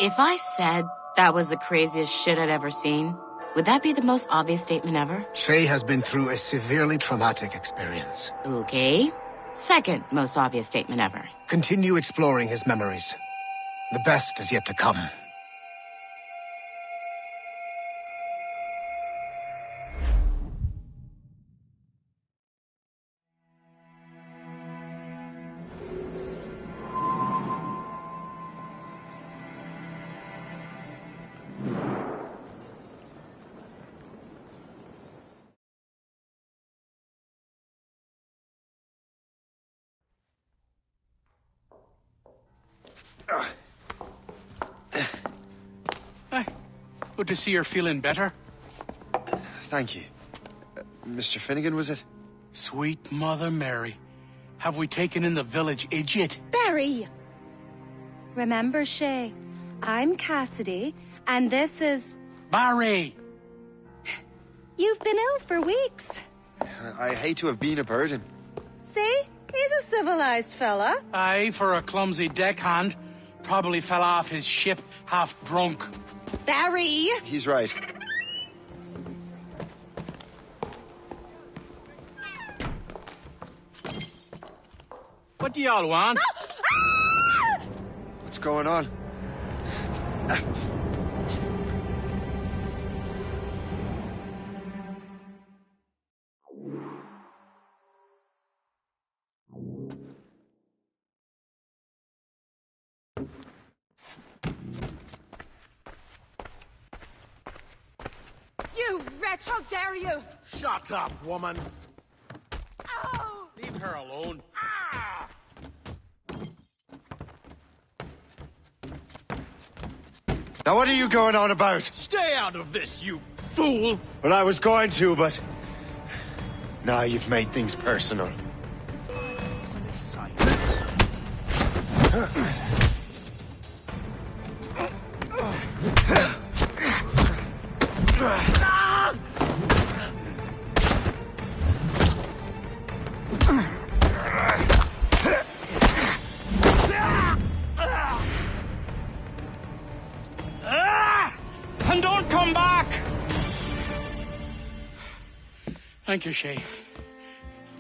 If I said that was the craziest shit I'd ever seen, would that be the most obvious statement ever? Shay has been through a severely traumatic experience. Okay. Second most obvious statement ever. Continue exploring his memories. The best is yet to come. Good to see you're feeling better. Thank you. Mr. Finnegan, was it? Sweet Mother Mary. Have we taken in the village idiot? Barry! Remember, Shay, I'm Cassidy, and this is... Barry! You've been ill for weeks. I hate to have been a burden. See? He's a civilized fella. Aye, for a clumsy deckhand. Probably fell off his ship half drunk. Barry! He's right. What do y'all want? What's going on? You wretch, how dare you! Shut up, woman. Ow! Leave her alone. Now what are you going on about? Stay out of this, you fool! Well, I was going to, but... Now you've made things personal. And don't come back! Thank you, Shay.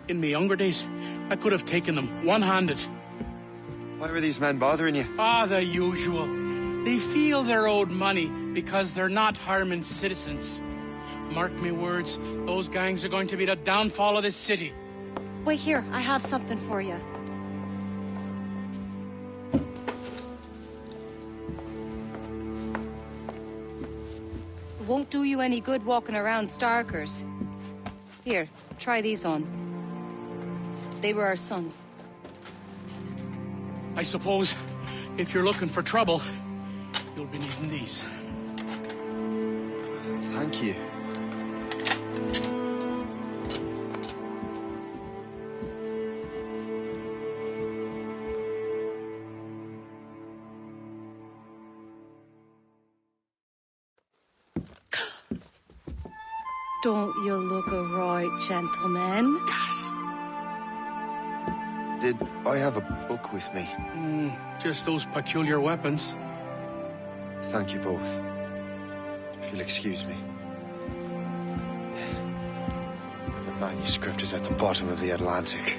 In my younger days, I could have taken them one-handed. Why were these men bothering you? Ah, the usual. They feel they're owed money because they're not harming citizens. Mark me words, those gangs are going to be the downfall of this city. Wait here, I have something for you. It won't do you any good walking around Starkers. Here, try these on. They were our sons. I suppose, if you're looking for trouble, you'll be needing these. Thank you. Don't you look a right gentleman? Yes. Did I have a book with me? Just those peculiar weapons. Thank you both. If you'll excuse me. The manuscript is at the bottom of the Atlantic.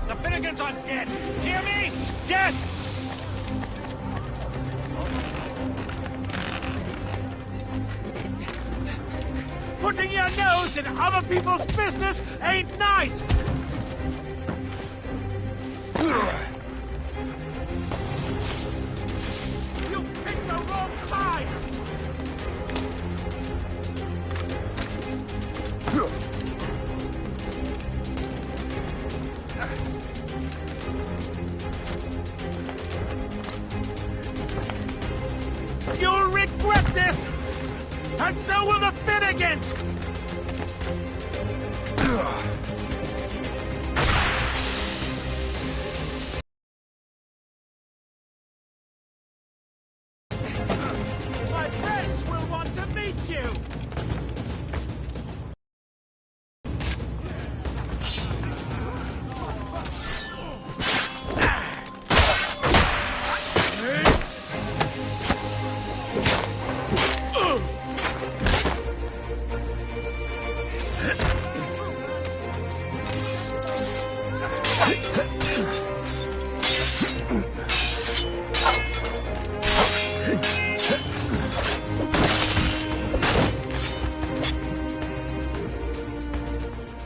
The Finnegans are dead! Hear me? Dead! Putting your nose in other people's business ain't nice! You picked the wrong side! You'll regret this! And so will the Finnegans! My friends will want to meet you!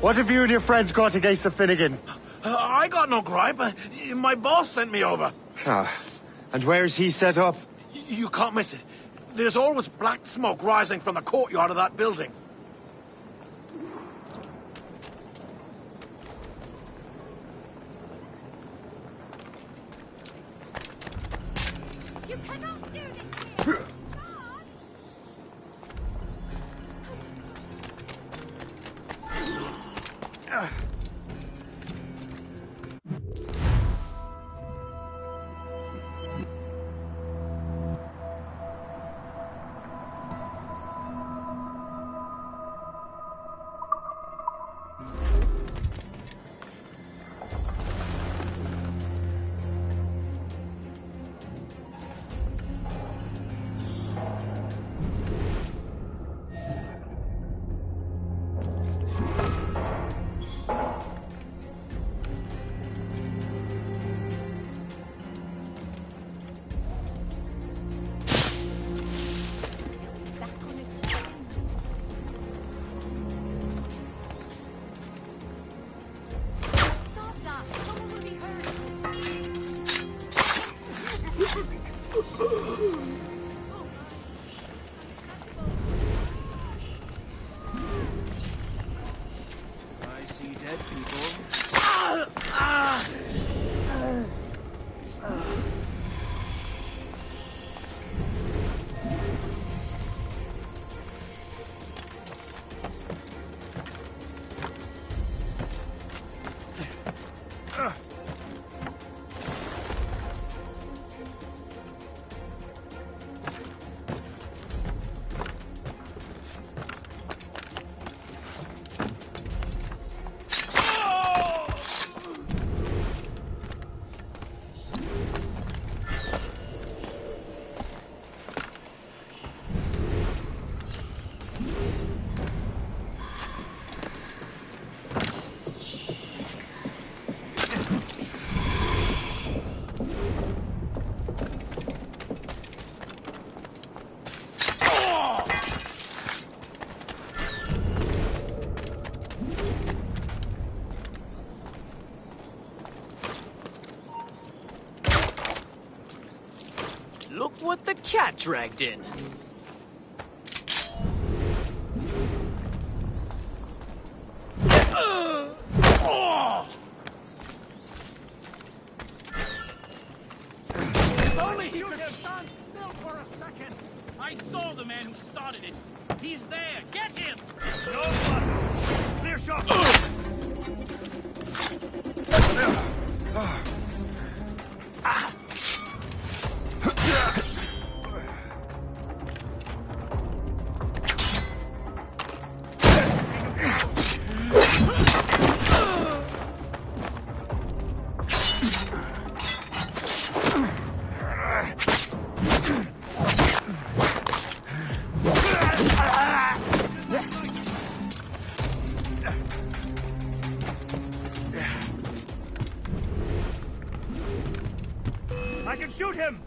What have you and your friends got against the Finnegans? I got no gripe. My boss sent me over. Ah, and where's he set up? You can't miss it. There's always black smoke rising from the courtyard of that building. I see dead people. Look what the cat dragged in. If only he could stand still for a second. I saw the man who started it. He's there. Get him. No one. Clear shot. I can shoot him!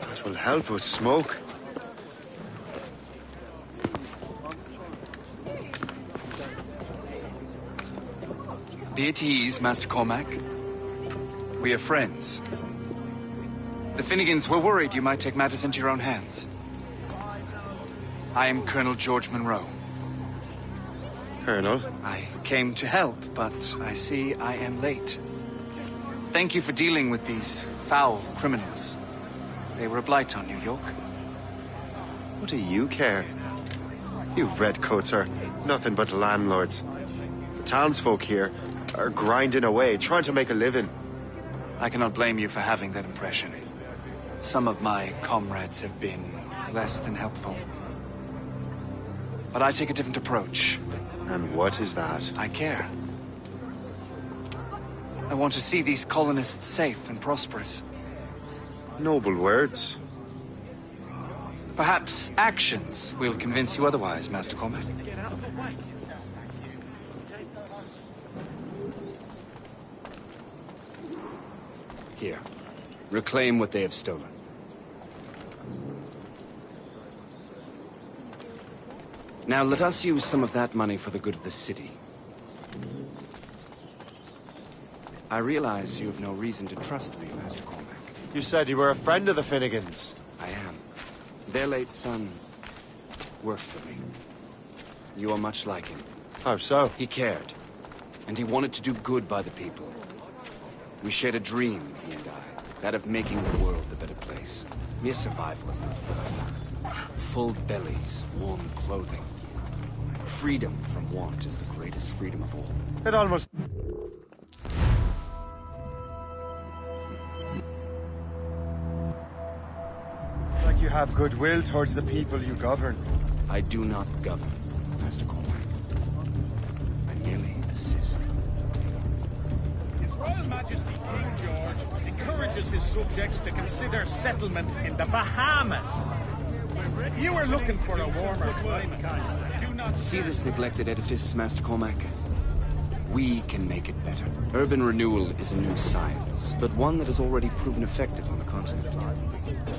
That will help us smoke. Be at ease, Master Cormac. We are friends. The Finnegans were worried you might take matters into your own hands. I am Colonel George Monroe. Colonel? I came to help, but I see I am late. Thank you for dealing with these foul criminals. They were a blight on New York. What do you care? You redcoats are nothing but landlords. The townsfolk here are grinding away, trying to make a living. I cannot blame you for having that impression. Some of my comrades have been less than helpful. But I take a different approach. And what is that? I care. I want to see these colonists safe and prosperous. Noble words. Perhaps actions will convince you otherwise, Master Cormac. Here. Reclaim what they have stolen. Now let us use some of that money for the good of the city. I realize you have no reason to trust me, Master Cormac. You said you were a friend of the Finnegans. I am. Their late son worked for me. You are much like him. How so? He cared, and he wanted to do good by the people. We shared a dream, he and I, that of making the world a better place. Mere survival is not enough. Full bellies, warm clothing. Freedom from want is the greatest freedom of all. It almost... It's like you have goodwill towards the people you govern. I do not govern, Master Cormac. I merely assist. His Royal Majesty King George encourages his subjects to consider settlement in the Bahamas. If you are looking for a warmer climate, do not... See this neglected edifice, Master Cormac? We can make it better. Urban renewal is a new science, but one that has already proven effective on the continent.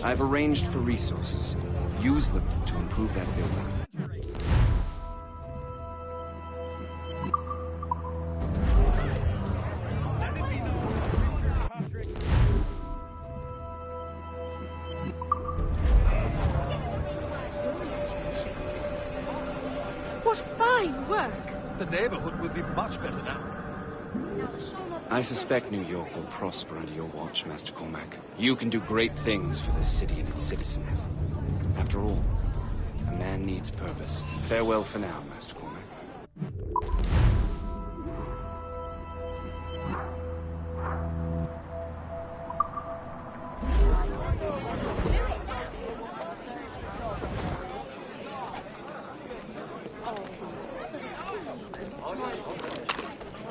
I've arranged for resources. Use them to improve that building. What fine work! The neighborhood will be much better now. I suspect New York will prosper under your watch, Master Cormac. You can do great things for this city and its citizens. After all, a man needs purpose. Farewell for now, Master Cormac.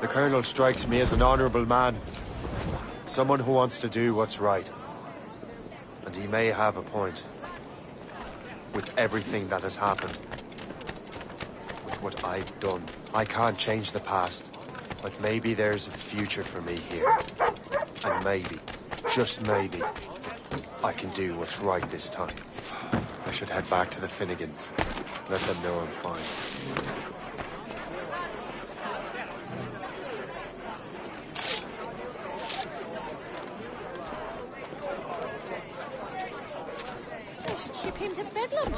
The Colonel strikes me as an honorable man. Someone who wants to do what's right. And he may have a point. With everything that has happened. With what I've done. I can't change the past. But maybe there's a future for me here. And maybe, just maybe, I can do what's right this time. I should head back to the Finnegans. Let them know I'm fine. Ship him to Bedlam.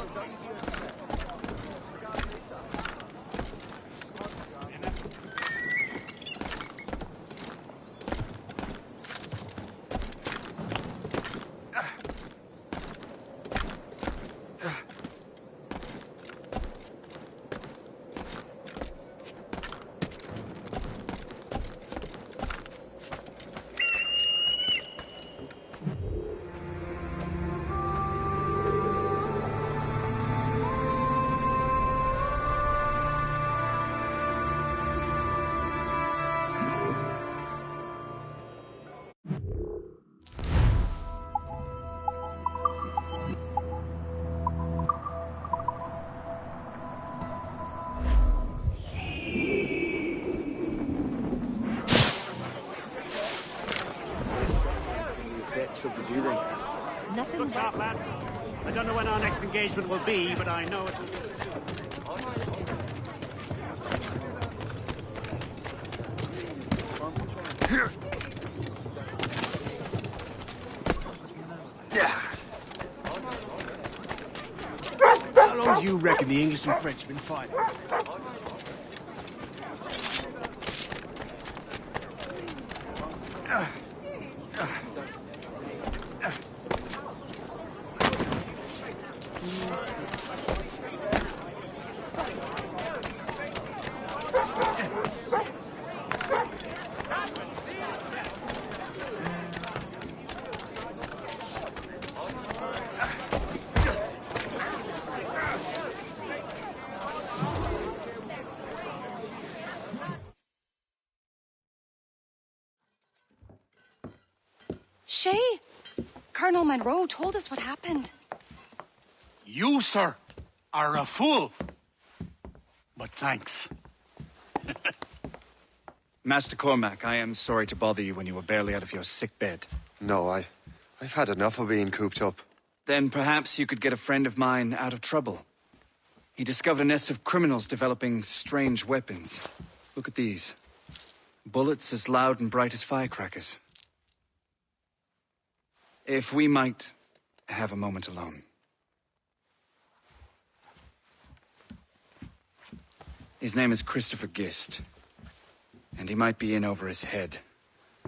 Of the dealing. Nothing. Good job, lads. I don't know when our next engagement will be, but I know it will be soon. How long do you reckon the English and French have been fighting? Shay, Colonel Monroe told us what happened. You, sir, are a fool. But thanks. Master Cormac, I am sorry to bother you when you were barely out of your sick bed. No, I've had enough of being cooped up. Then perhaps you could get a friend of mine out of trouble. He discovered a nest of criminals developing strange weapons. Look at these. Bullets as loud and bright as firecrackers. If we might have a moment alone. His name is Christopher Gist. And he might be in over his head.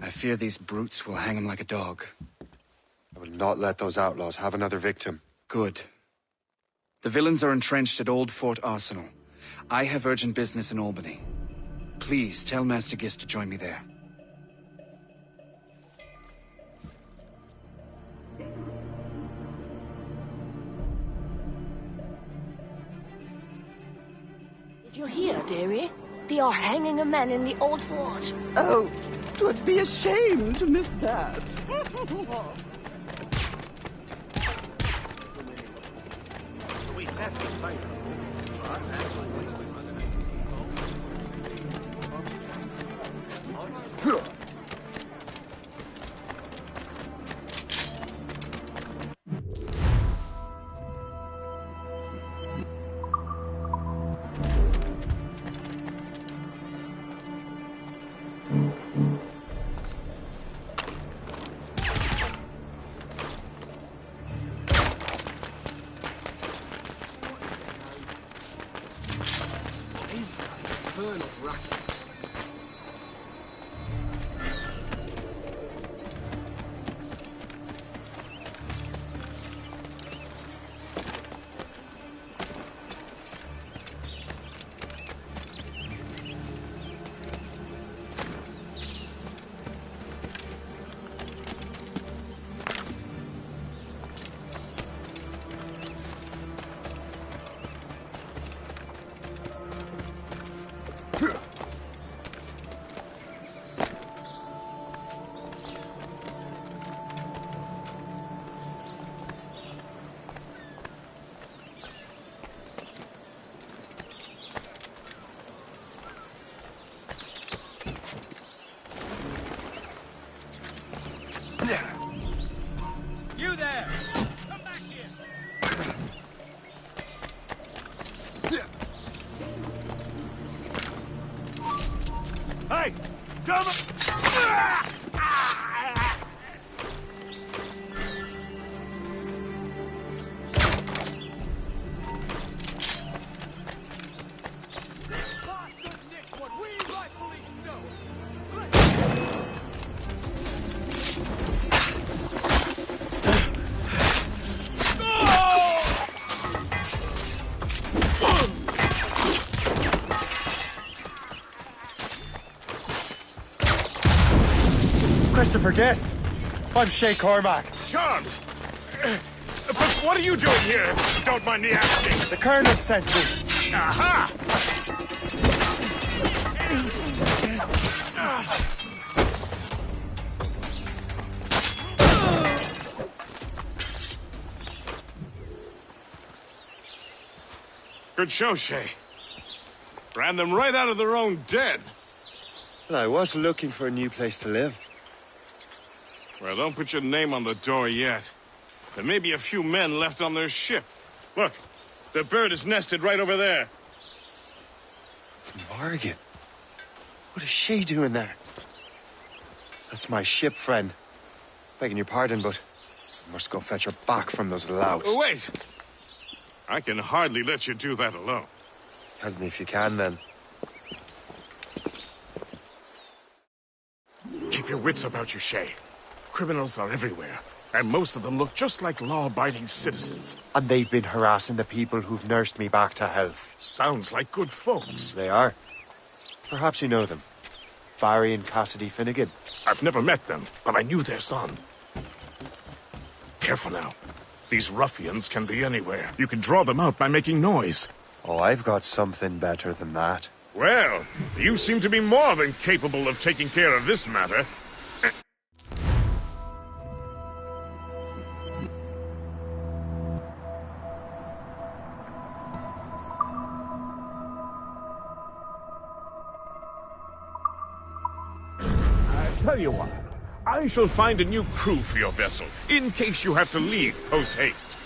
I fear these brutes will hang him like a dog. I will not let those outlaws have another victim. Good. The villains are entrenched at Old Fort Arsenal. I have urgent business in Albany. Please tell Master Gist to join me there. Did you hear, dearie? They are hanging a man in the old fort. Oh, 'twould be a shame to miss that. You there! Come back here! Hey! Come on! Christopher Guest. I'm Shay Cormac. Charmed! But what are you doing here, if you don't mind me asking? The Colonel sent me. Aha! Good show, Shay. Ran them right out of their own den. Well, I was looking for a new place to live. Well, don't put your name on the door yet. There may be a few men left on their ship. Look, the bird is nested right over there. Morgan. What is she doing there? That's my ship, friend. Begging your pardon, but I must go fetch her back from those louts. Oh, wait! I can hardly let you do that alone. Help me if you can, then. Keep your wits about you, Shay. Criminals are everywhere, and most of them look just like law-abiding citizens. And they've been harassing the people who've nursed me back to health. Sounds like good folks. They are. Perhaps you know them. Barry and Cassidy Finnegan. I've never met them, but I knew their son. Careful now. These ruffians can be anywhere. You can draw them out by making noise. Oh, I've got something better than that. Well, you seem to be more than capable of taking care of this matter. tell you what. I shall find a new crew for your vessel, in case you have to leave post-haste.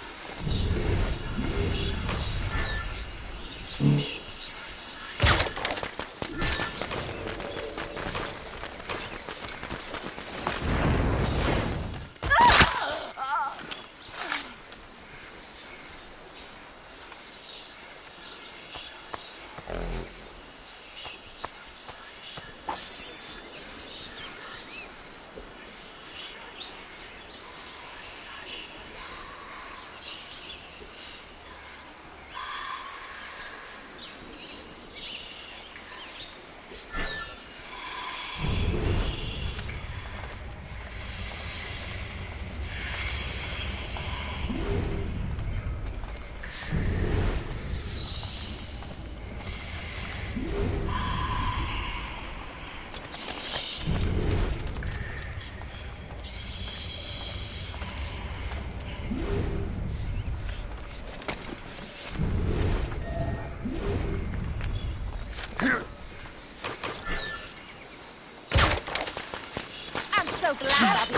I'm so glad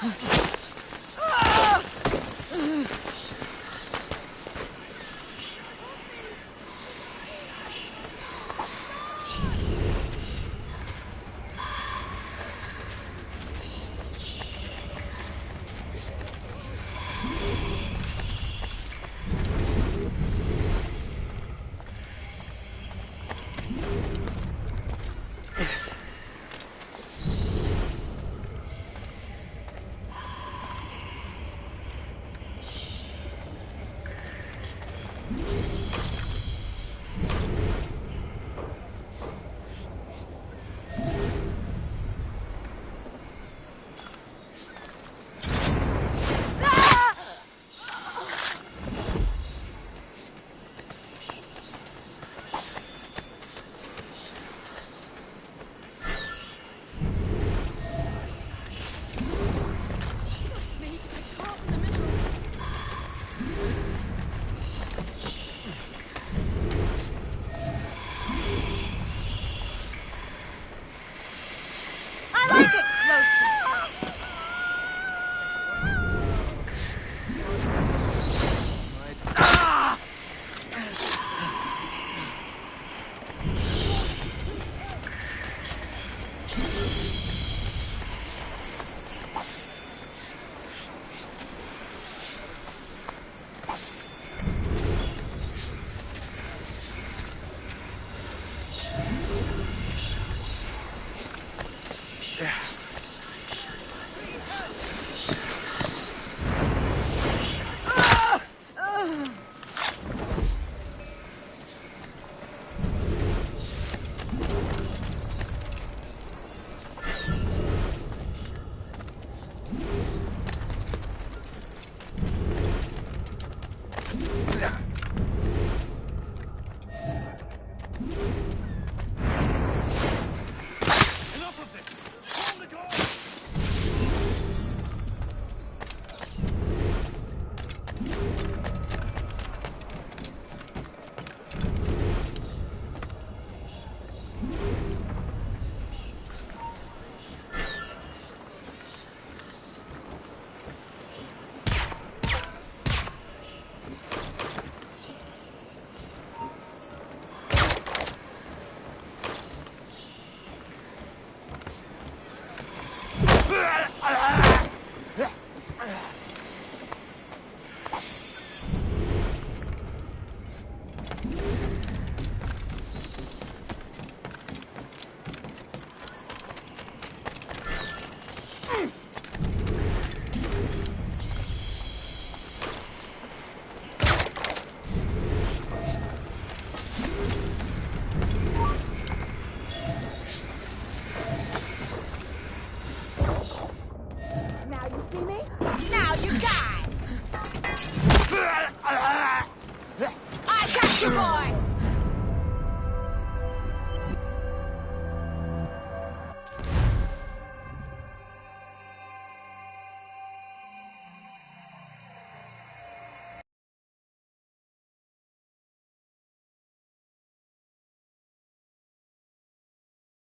I